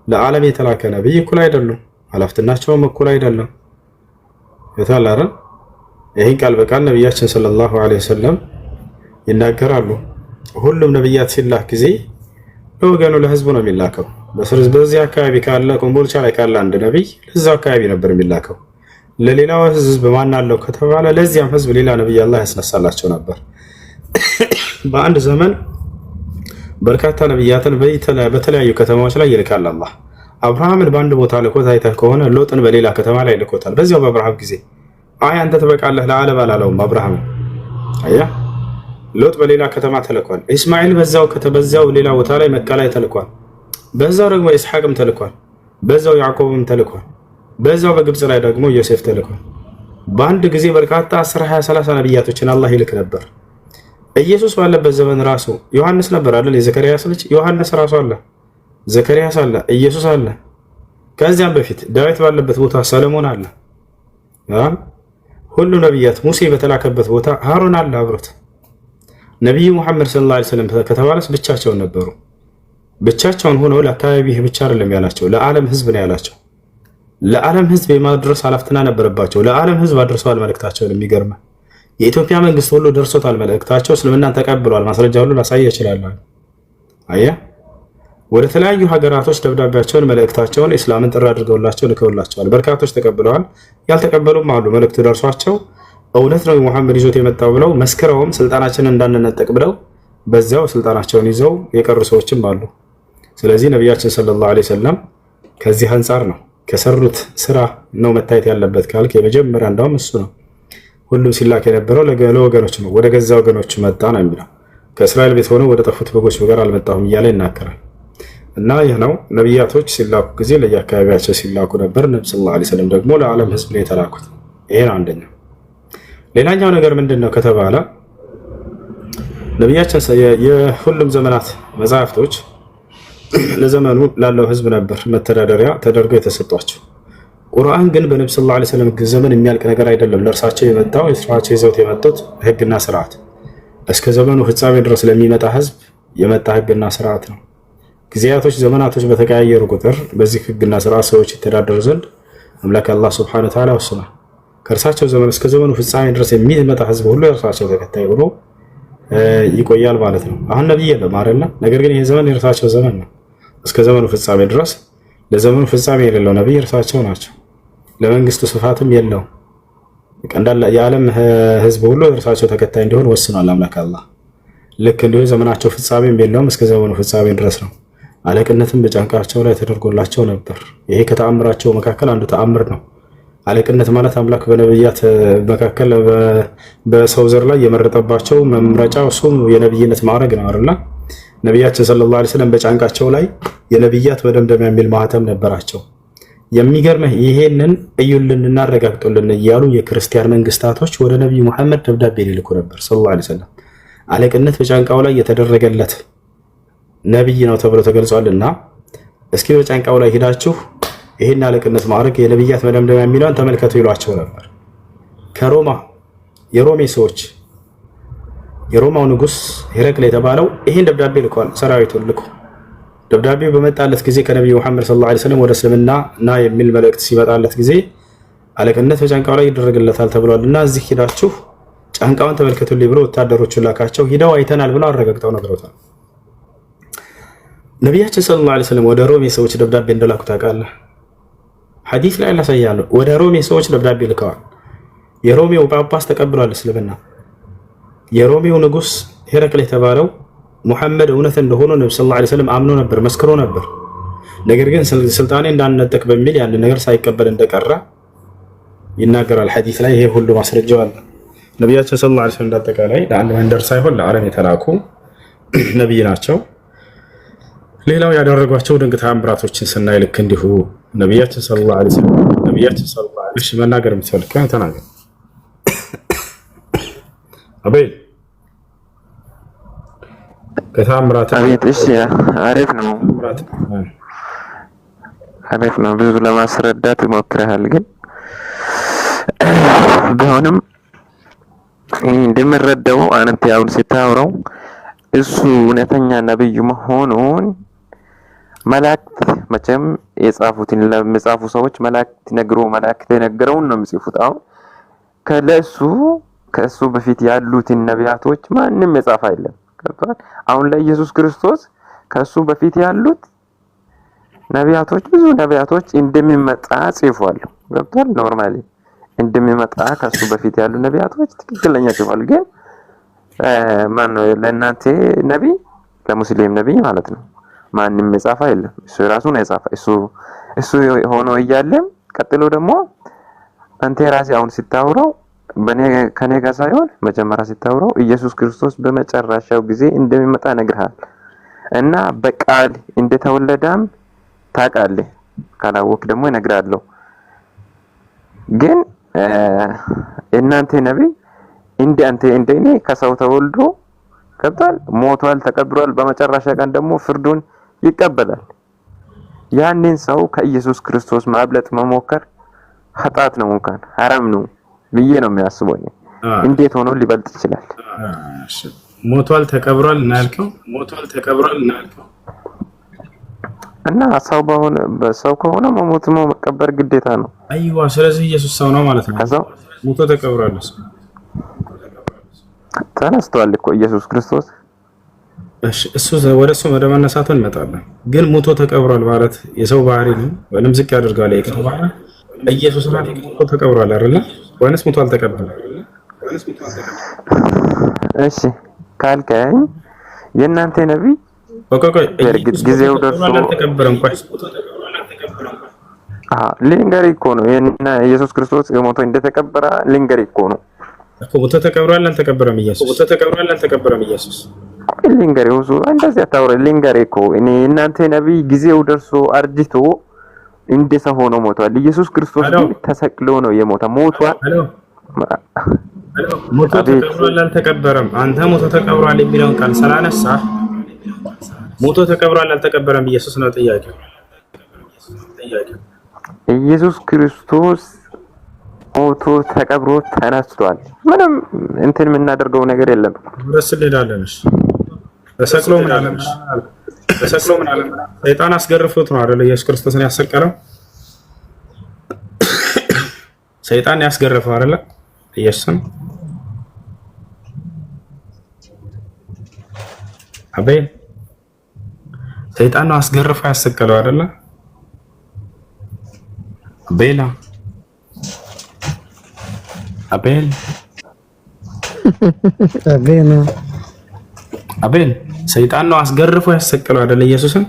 ለዓለም የተላከ ነብይ እኩል አይደሉም። ኃላፊነታቸውም እኩል አይደለም። የታላረ ይህን ቃል በቃል ነብያችን ሰለላሁ ዐለይሂ ወሰለም ይናገራሉ። ሁሉም ነብያት ሲላክ ጊዜ ለወገኑ ለህዝቡ ነው የሚላከው። በዚህ አካባቢ ካለ ኮምቦልቻ ላይ ካለ አንድ ነብይ ለዛው አካባቢ ነበር የሚላከው። ለሌላው ህዝብ ማን አለው ከተባለ ለዚያም ህዝብ ሌላ ነብይ አላህ ያስነሳላቸው ነበር። በአንድ ዘመን በርካታ ነብያትን በተለያዩ ከተማዎች ላይ ይልካል አላህ። አብርሃምን በአንድ ቦታ ልኮት አይተህ ከሆነ ሎጥን በሌላ ከተማ ላይ ልኮታል። በዚያው በአብርሃም ጊዜ አንተ ትበቃለህ ለዓለም አላለውም አብርሃም። አያ ሎጥ በሌላ ከተማ ተልኳል። ኢስማኤል በዛው ሌላ ቦታ ላይ መካ ላይ ተልኳል። በዛው ደግሞ ኢስሐቅም ተልኳል። በዛው ያዕቆብም ተልኳል። በዛው በግብጽ ላይ ደግሞ ዮሴፍ ተልኳል። በአንድ ጊዜ በርካታ 10፣ 20፣ 30 ነብያቶችን አላህ ይልክ ነበር። ኢየሱስ ባለበት ዘመን ራሱ ዮሐንስ ነበር አይደል? የዘከርያስ ልጅ ዮሐንስ ራሱ አለ፣ ዘከርያስ አለ፣ ኢየሱስ አለ። ከዚያም በፊት ዳዊት ባለበት ቦታ ሰለሞን አለ። ሁሉ ነብያት ሙሴ በተላከበት ቦታ ሃሩን አለ አብሮት። ነብዩ መሐመድ ሰለላሁ ዐለይሂ ወሰለም ከተባለስ ብቻቸውን ነበሩ። ብቻቸውን ሆነው ለአካባቢ ብቻ አይደለም ያላቸው፣ ለዓለም ህዝብ ነው ያላቸው። ለዓለም ህዝብ የማድረስ ኃላፊነት ነበረባቸው። ለዓለም ህዝብ አድርሰዋል መልእክታቸውን። የሚገርም የኢትዮጵያ መንግስት ሁሉ ደርሶታል መልእክታቸው። እስልምናን ተቀብሏል። ማስረጃ ሁሉ ላሳየ ይችላል። አያ ወደ ተለያዩ ሀገራቶች ደብዳቤያቸውን መልእክታቸውን እስላምን ጥሪ አድርገውላቸው ልከውላቸዋል። በርካቶች ተቀብለዋል፣ ያልተቀበሉም አሉ። መልእክቱ ደርሷቸው እውነት ነው ሙሐመድ ይዞት የመጣው ብለው መስክረውም ስልጣናችንን እንዳንነጠቅ ብለው በዚያው ስልጣናቸውን ይዘው የቀሩ ሰዎችም አሉ። ስለዚህ ነቢያችን ሰለላሁ ዐለይሂ ወሰለም ከዚህ አንጻር ነው ከሰሩት ስራ ነው መታየት ያለበት ካልክ የመጀመሪያ እንደውም እሱ ነው። ሁሉም ሲላክ የነበረው ለወገኖች ነው፣ ወደ ገዛ ወገኖች መጣ ነው የሚለው። ከእስራኤል ቤት ሆነው ወደ ጠፉት በጎች በቀር አልመጣሁም እያለ ይናገራል። እና ይህ ነው ነቢያቶች ሲላኩ ጊዜ ለየአካባቢያቸው ሲላኩ ነበር። ነብዩ ሰለላሁ ዐለይሂ ወሰለም ደግሞ ለዓለም ህዝብ ነው የተላኩት። ይሄ ነው አንደኛው። ሌላኛው ነገር ምንድን ነው ከተባለ ነቢያችን የሁሉም ዘመናት መጽሐፍቶች ለዘመኑ ላለው ህዝብ ነበር መተዳደሪያ ተደርገው የተሰጧቸው። ቁርአን ግን በነብዩ ሰለላሁ ዐለይሂ ወሰለም ዘመን የሚያልቅ ነገር አይደለም። ለእርሳቸው የመጣው የእርሳቸው ይዘውት የመጡት ህግና ስርዓት እስከ ዘመኑ ፍጻሜ ድረስ ለሚመጣ ህዝብ የመጣ ህግና ስርዓት ነው። ጊዜያቶች ዘመናቶች በተቀያየሩ ቁጥር በዚህ ህግና ስርዓት ሰዎች ይተዳደሩ ዘንድ አምላክ አላህ ሱብሓነሁ ወተዓላ ወስኗል። ከእርሳቸው ዘመን እስከ ዘመኑ ፍጻሜ ድረስ የሚመጣ ህዝብ ሁሉ የእርሳቸው ተከታይ ሆኖ ይቆያል ማለት ነው። አሁን ነብይ የለም አይደለ? ነገር ግን ይሄ ዘመን የእርሳቸው ዘመን ነው። እስከ ዘመኑ ፍጻሜ ድረስ ለዘመኑ ፍጻሜ የሌለው ነብይ እርሳቸው ናቸው። ለመንግስቱ ስፋትም የለው እንዳለ የዓለም ህዝብ ሁሉ እርሳቸው ተከታይ እንዲሆን ወስኗል አምላክ አላህ። ልክ እንዲሁ ዘመናቸው ፍጻሜም የለውም እስከ ዘመኑ ፍጻሜ ድረስ ነው። አለቅነትም በጫንቃቸው ላይ ተደርጎላቸው ነበር። ይሄ ከተአምራቸው መካከል አንዱ ተአምር ነው። አለቅነት ማለት አምላክ በነብያት መካከል በሰው ዘር ላይ የመረጠባቸው መምረጫው እሱም የነብይነት ማዕረግ ነው አይደል? ነቢያችን ሰለላሁ ዐለይሂ ወሰለም በጫንቃቸው ላይ የነብያት መደምደሚያ የሚል ማህተም ነበራቸው። የሚገርምህ ይሄንን እዩልን እናረጋግጡልን እያሉ የክርስቲያን መንግስታቶች ወደ ነብዩ መሐመድ ደብዳቤ ሊልኩ ነበር ሰለላሁ ዐለይሂ ወሰለም። አለቅነት በጫንቃው ላይ የተደረገለት ነብይ ነው ተብሎ ተገልጿልና እስኪ በጫንቃው ላይ ሄዳችሁ ይሄን አለቅነት ማዕረግ የነብያት መደምደሚያ የሚለውን ተመልከቱ ይሏቸው ነበር። ከሮማ የሮሜ ሰዎች የሮማው ንጉስ ሄረክል የተባለው ይሄን ደብዳቤ ልኳል። ሰራዊቱን ልኮ ደብዳቤው በመጣለት ጊዜ ከነብዩ መሐመድ ሰለላሁ ዐለይሂ ወሰለም ወደ እስልምና ና የሚል መልእክት ሲመጣለት ጊዜ አለቅነት በጫንቃው ላይ ይደረግለታል ተብሏልና እዚህ ሄዳችሁ ጫንቃውን ተመልከቱልኝ ብሎ ወታደሮቹን ላካቸው። ሄደው አይተናል ብለው አረጋግጠው ነግረውታል። ነቢያችን ሰለላሁ ዐለይሂ ወሰለም ወደ ሮሜ ሰዎች ደብዳቤ እንደላኩ ታውቃለህ? ሐዲስ ላይ አላሳያለሁ። ወደ ሮሜ ሰዎች ደብዳቤ ልከዋል። የሮሜው ጳጳስ ተቀብሏል እስልምና። የሮሜው ንጉስ ሄረክል የተባለው ሙሐመድ እውነት እንደሆነ ነብዩ ሰለላሁ ዐለይሂ ወሰለም አምኖ ነበር፣ መስክሮ ነበር። ነገር ግን ስልጣኔ እንዳንነጠቅ በሚል ያን ነገር ሳይቀበል እንደቀረ ይናገራል ሐዲስ ላይ። ይሄ ሁሉ ማስረጃው አለ። ነቢያችን ሰለላሁ ዐለይሂ ወሰለም እንዳጠቃላይ ለአንድ መንደር ሳይሆን ለዓለም የተላኩ ነብይ ናቸው። ሌላው ያደረጓቸው ድንቅ ተአምራቶችን ስናይ ልክ እንዲሁ ነቢያችን ሰለላሁ ዐለይሂ ወሰለም እሺ መናገር የምትፈልግ ከሆነ ተናገር። አቤል ከተአምራት አቤት። እሺ አሪፍ ነው፣ አሪፍ ነው። ብዙ ለማስረዳት ሞክረሃል፣ ግን ቢሆንም እንደምረዳው አንተ አሁን ስታወራው እሱ እውነተኛ ነብይ መሆኑን መላእክት መቼም የጻፉትን ለሚጻፉ ሰዎች መላእክት የነገረውን ነው የሚጽፉት። አሁን ከእሱ በፊት ያሉትን ነቢያቶች ማንም የጻፈ አይደለም። ገብቷል? አሁን ለኢየሱስ ክርስቶስ ከእሱ በፊት ያሉት ነቢያቶች ብዙ ነቢያቶች እንደሚመጣ ጽፏል። ገብቷል? ኖርማሊ እንደሚመጣ ከእሱ በፊት ያሉ ነቢያቶች ትክክለኛ ጽፏል። ግን ማን ነው ለእናንተ ነብይ ለሙስሊም ነብይ ማለት ነው ማንም የጻፈ የለም። እሱ ራሱ ነው የጻፈ። እሱ ሆኖ እያለም ቀጥሎ ደግሞ አንተ ራስህ አሁን ስታወራው ከኔ ጋር ሳይሆን መጀመሪያ ስታወራው ኢየሱስ ክርስቶስ በመጨረሻው ጊዜ እንደሚመጣ ነግርሃል እና በቃል እንደተወለደም ታውቃለህ። ካላወቅ ደግሞ እነግርሃለሁ። ግን እናንተ ነብይ አንተ እንደኔ ከሰው ተወልዶ ገብቷል፣ ሞቷል፣ ተቀብሯል። በመጨረሻ ቀን ደግሞ ፍርዱን ይቀበላል። ያንን ሰው ከኢየሱስ ክርስቶስ ማብለጥ መሞከር ኃጢአት ነው፣ እንኳን ሐራም ነው ብዬ ነው የሚያስበው። እንዴት ሆኖ ሊበልጥ ይችላል? ሞቷል፣ ተቀብሯል እናልከው፣ ሞቷል፣ ተቀብሯል እናልከው እና በሰው ከሆነ መሞት መቀበር ግዴታ ነው። አይዋ፣ ስለዚህ ኢየሱስ ሰው ነው ማለት ነው። ከዛው ሞቶ ተቀብሯል። ተነስቷል እኮ ኢየሱስ ክርስቶስ እሺ እሱ ወደ እሱ ወደ መነሳቱ እንመጣለን። ግን ሙቶ ተቀብሯል ማለት የሰው ባህሪ ነው ወይንም ዝቅ ያደርጋል? ከተባለ ኢየሱስ ማለት ሙቶ ተቀብሯል አይደለ? ወይንስ ሙቶ አልተቀበረም? እሺ ካልከኝ የእናንተ ነብይ በእርግጥ ጊዜው ደርሶ አልተቀበረም። ቆይ ሊንገሪ እኮ ነው ኢየሱስ ክርስቶስ የሞቶ እንደተቀበረ ሊንገሪ እኮ ነው እኮ። ሙቶ ተቀብሯል አልተቀበረም? ኢየሱስ ሊንገሪ ሁሉ እንደዚህ አታውራ። ሊንገሪ እኮ እኔ እናንተ ነብይ ጊዜው ደርሶ አርጅቶ እንደሰው ሆኖ ሞቷል። ኢየሱስ ክርስቶስ ተሰቅሎ ነው የሞተው። ሞቷል። ሞቶ ተቀብሯል አልተቀበረም? አንተ ሞቶ ተቀብሯል የሚለውን ቃል ስላነሳ ሞቶ ተቀብሯል አልተቀበረም ኢየሱስ ነው ጥያቄው። ኢየሱስ ክርስቶስ ሞቶ ተቀብሮ ተነስቷል። ምንም እንትን የምናደርገው ነገር የለም። ወስልዳለን። እሺ ተሰቅሎ ምን አለ? ሰይጣን አስገርፎት ነው አይደል ኢየሱስ ክርስቶስን ያሰቀለው? ሰይጣን ያስገርፈው አይደል ኢየሱስን? አቤል ሰይጣን ነው አስገርፎ ያሰቀለው አይደል? አቤላ አቤል ሰይጣን ነው አስገርፎ ያሰቀለው አይደል ኢየሱስን?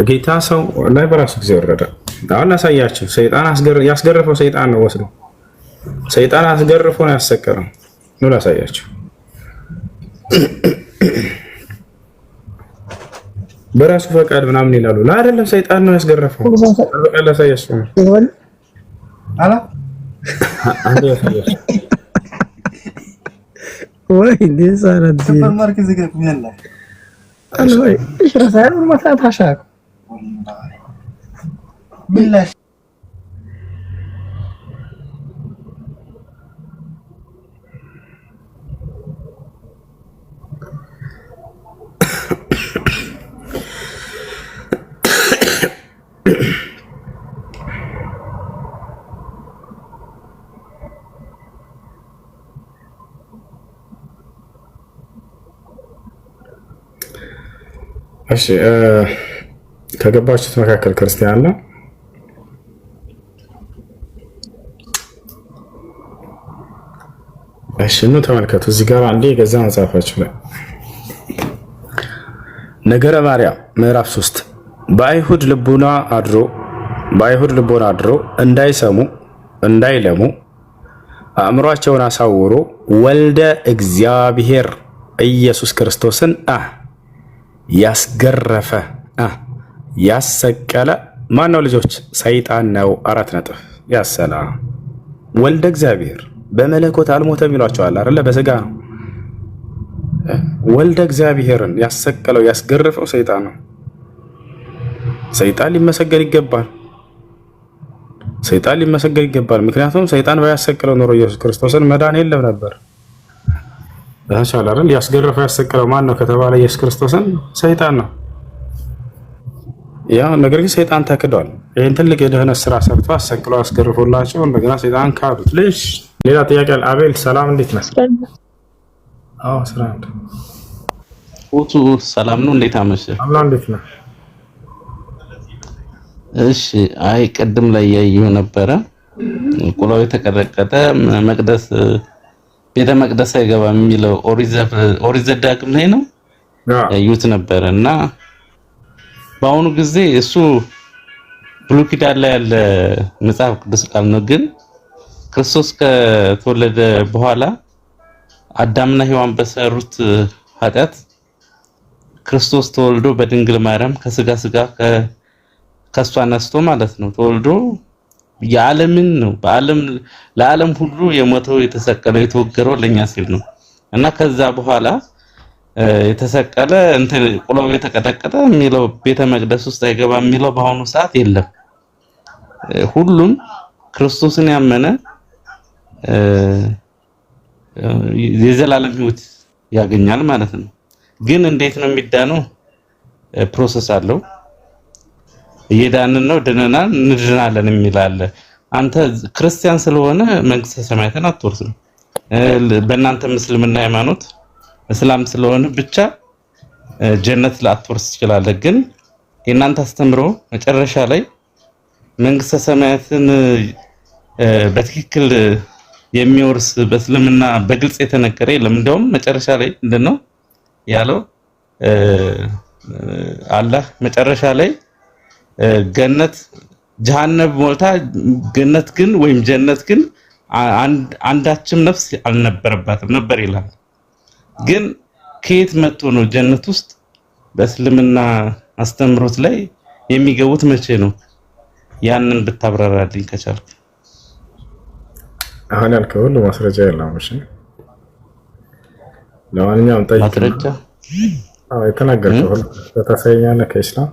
ጌታ ሰው ላይ በራሱ ጊዜ ወረደ። አሁን አሳያችሁ። ሰይጣን ያስገረፈው ሰይጣን ነው ወስዶ ሰይጣን አስገርፎ ነው ያሰቀለው ነው። ላሳያችሁ። በራሱ ፈቃድ ምናምን ይላሉ። አይደለም ሰይጣን ነው ያስገረፈው። በቃ ላሳያችሁ። አላ አንዴ ያሳያችሁ ወይ ለዛራዲ ሱፐርማርኬት ዝገት ምን አለ አልሆይ እሺ ረሳዩ ማሳት ሐሻክ ቢላሽ እሺ ከገባችሁት መካከል ክርስቲያን ነው። እሺ ነው ተመልከቱ። እዚህ ጋር አንዴ የገዛ መጽሐፋችሁ ላይ ነገረ ማርያም ምዕራፍ 3 በአይሁድ ልቦና አድሮ እንዳይሰሙ እንዳይለሙ አእምሯቸውን አሳውሮ ወልደ እግዚአብሔር ኢየሱስ ክርስቶስን ያስገረፈ ያሰቀለ ማን ነው? ልጆች ሰይጣን ነው። 4 ነጥብ። ያሰላ ወልደ እግዚአብሔር በመለኮት አልሞተም ይሏቸዋል አይደለ? በስጋ ነው። ወልደ እግዚአብሔርን ያሰቀለው ያስገረፈው ሰይጣን ነው። ሰይጣን ሊመሰገን ይገባል። ምክንያቱም ሰይጣን ባያሰቀለው ኖሮ ኢየሱስ ክርስቶስን መዳን የለም ነበር። ታቻላልን ያስገረፈው ያሰቀለው ማን ነው ከተባለ ኢየሱስ ክርስቶስን ሰይጣን ነው። ያ ነገር ግን ሰይጣን ተክዷል። ይሄን ትልቅ የደህነት ስራ ሰርቶ አሰቅሎ አስገርፎላቸው እንደገና ሰይጣን ካዱት። ሌላ ጥያቄ አለ። አቤል ሰላም፣ እንዴት ነህ? አዎ ሰላም። ኡቱ ሰላም ነው። እንዴት አመሸህ? አላህ እንዴት ነህ? እሺ አይ ቀደም ላይ ያየው ነበረ ቁላው የተቀረቀጠ መቅደስ ቤተ መቅደስ አይገባም የሚለው ኦሪት ዘዳግም ላይ ነው ያዩት ነበር። እና በአሁኑ ጊዜ እሱ ብሉይ ኪዳን ላይ ያለ መጽሐፍ ቅዱስ ቃል ነው። ግን ክርስቶስ ከተወለደ በኋላ አዳምና ሔዋን በሰሩት ኃጢአት ክርስቶስ ተወልዶ በድንግል ማርያም ከስጋ ከሷ ነስቶ ማለት ነው ተወልዶ የዓለምን ነው ለዓለም ሁሉ የሞተው የተሰቀለው የተወገረው ለኛ ሲል ነው። እና ከዛ በኋላ የተሰቀለ እንትን ቁላው የተቀጠቀጠ የሚለው ቤተ መቅደስ ውስጥ አይገባ የሚለው በአሁኑ ሰዓት የለም። ሁሉም ክርስቶስን ያመነ የዘላለም ሕይወት ያገኛል ማለት ነው። ግን እንዴት ነው የሚዳነው? ፕሮሰስ አለው። እየዳንን ነው፣ ድነናል፣ እንድናለን የሚል አለ። አንተ ክርስቲያን ስለሆነ መንግስተ ሰማያትን አትወርስም። በእናንተ ምስልምና ሃይማኖት እስላም ስለሆነ ብቻ ጀነት ላትወርስ ትችላለህ። ግን የእናንተ አስተምሮ መጨረሻ ላይ መንግስተ ሰማያትን በትክክል የሚወርስ በእስልምና በግልጽ የተነገረ የለም። እንደውም መጨረሻ ላይ ምንድነው ያለው? አላህ መጨረሻ ላይ ገነት ጀሃነም ሞልታ ገነት ግን ወይም ጀነት ግን አንዳችም ነፍስ አልነበረባትም ነበር ይላል። ግን ከየት መጥቶ ነው ጀነት ውስጥ በእስልምና አስተምሮት ላይ የሚገቡት? መቼ ነው? ያንን ብታብራራልኝ ከቻልክ። አሁን ያልከው ሁሉ ማስረጃ የለም። እሺ ለማንኛውም ጠይቅ። ማስረጃ የተናገርከው ሁሉ ተታሳየኛለህ ከኢስላም?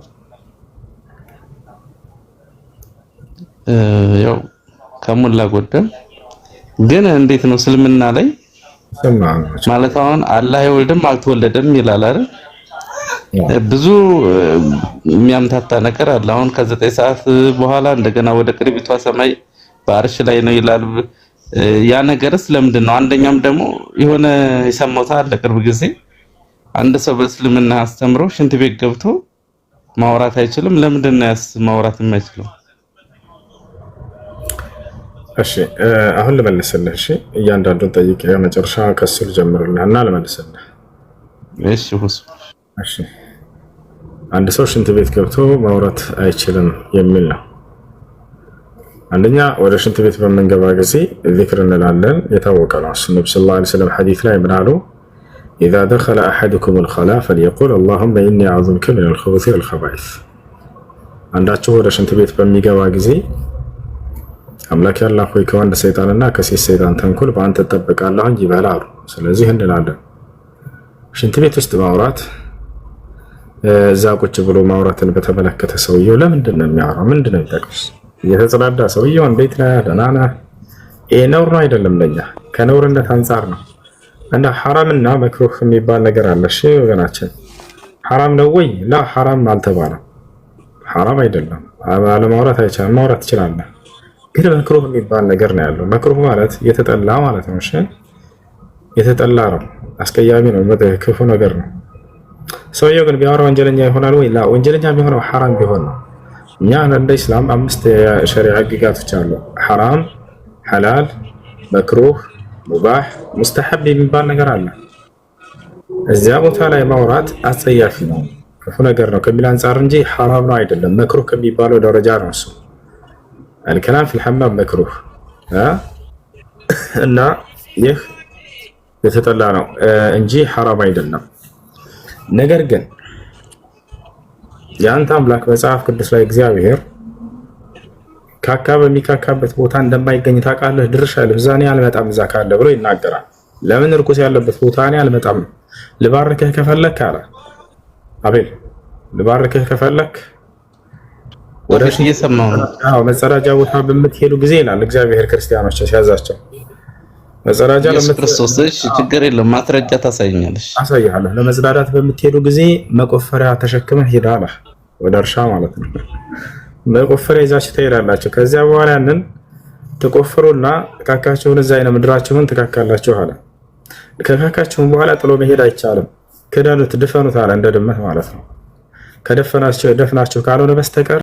ያው ከሞላ ጎደል ግን እንዴት ነው እስልምና ላይ ማለት አሁን አላህ አይወልድም አልተወለደም ይላል አይደል? ብዙ የሚያምታታ ነገር አለ። አሁን ከ9 ሰዓት በኋላ እንደገና ወደ ቅርቢቷ ሰማይ በአርሽ ላይ ነው ይላል። ያ ነገርስ ለምንድን ነው? አንደኛም ደግሞ የሆነ የሰማሁት አለ ቅርብ ጊዜ አንድ ሰው በእስልምና አስተምሮ ሽንት ቤት ገብቶ ማውራት አይችልም። ለምንድን ነው ማውራት የማይችለው? እሺ አሁን ልመልስልህ። እሺ እያንዳንዱን ጠይቄ መጨረሻ ከሱ ልጀምርልህና ልመልስልህ። እሺ ሁሱ እሺ አንድ ሰው ሽንት ቤት ገብቶ ማውራት አይችልም የሚል ነው። አንደኛ ወደ ሽንት ቤት በምንገባ ጊዜ ዚክር እንላለን፣ የታወቀ ነው። ነብዩ ሰለላሁ ዐለይሂ ወሰለም ሐዲስ ላይ ምን አሉ? إذا دخل أحدكم الخلاء فليقول اللهم إني أعوذ بك من الخبث والخبائث። አንዳችሁ ወደ ሽንት ቤት በሚገባ ጊዜ አምላክ ያላህ ሆይ ከወንድ ሰይጣንና ከሴት ሰይጣን ተንኮል በአንተ ተጠብቃለሁ ይበል አሉ። ስለዚህ እንላለን። ሽንት ቤት ውስጥ ማውራት እዛ ቁጭ ብሎ ማውራትን በተመለከተ ሰውየው ለምንድን ነው የሚያወራው? ምንድን ነው የሚጠቅስ? እየተጸዳዳ ሰውየው እንዴት ነህ ደህና ነህ? ይሄ ነውር ነው አይደለም? ለኛ ከነውርነት አንጻር ነው። እና ሐራምና መክሩህ የሚባል ነገር አለ። እሺ ወገናችን ሐራም ነው ወይ? ላ ሐራም አልተባለም። ሐራም አይደለም። አለማውራት አይቻልም፣ ማውራት ትችላለህ። ግን መክሩህ የሚባል ነገር ነው ያለው። መክሩህ ማለት የተጠላ ማለት ነው። እሺ የተጠላ ነው፣ አስቀያሚ ነው፣ ክፉ ነገር ነው። ሰውየው ግን ቢያወራ ወንጀለኛ ይሆናል ወይ? ላ ወንጀለኛ የሚሆነው ሐራም ቢሆን ነው። እኛ እንደ ኢስላም 5 የሸሪዓ ህግጋቶች አሉ። ሐራም፣ ሐላል፣ መክሩህ፣ ሙባህ፣ ሙስተሐብ የሚባል ነገር አለ። እዚያ ቦታ ላይ ማውራት አጸያፊ ነው፣ ክፉ ነገር ነው ከሚል አንጻር እንጂ ሐራም ነው አይደለም። መክሩህ ከሚባለው ደረጃ ነው እሱ። አልከላም ፊል ሐማም መክሩህ እና ይህ የተጠላ ነው እንጂ ሐራም አይደለም። ነገር ግን የአንተ አምላክ መጽሐፍ ቅዱስ ላይ እግዚአብሔር ካካ በሚካካበት ቦታ እንደማይገኝ ታውቃለህ። ድርሻ ልብዛኔ አልመጣም እዛ ካለ ብሎ ይናገራል። ለምን እርኩስ ያለበት ቦታ እኔ አልመጣም። ልባርክህ ከፈለክ አለ አቤል፣ ልባርክህ ከፈለክ ወደ እየሰማሁ ነው። መጸዳጃ ቦታ በምትሄዱ ጊዜ ይላል እግዚአብሔር ክርስቲያኖች ሲያዛቸው መጸዳጃ ክርስቶስ ችግር የለም ማስረጃ ታሳየኛለሽ። አሳያለሁ። ለመጽዳዳት በምትሄዱ ጊዜ መቆፈሪያ ተሸክመህ ሄድ አለ። ወደ እርሻ ማለት ነው። መቆፈሪያ ይዛችሁ ትሄዳላችሁ። ከዚያ በኋላ ያንን ትቆፍሩና ካካችሁን እዛ አይነ ምድራችሁን ትካካላችሁ አለ። ከካካችሁን በኋላ ጥሎ መሄድ አይቻልም። ክደኑት፣ ድፈኑት አለ። እንደ ድመት ማለት ነው። ከደፈናችሁ ካልሆነ በስተቀር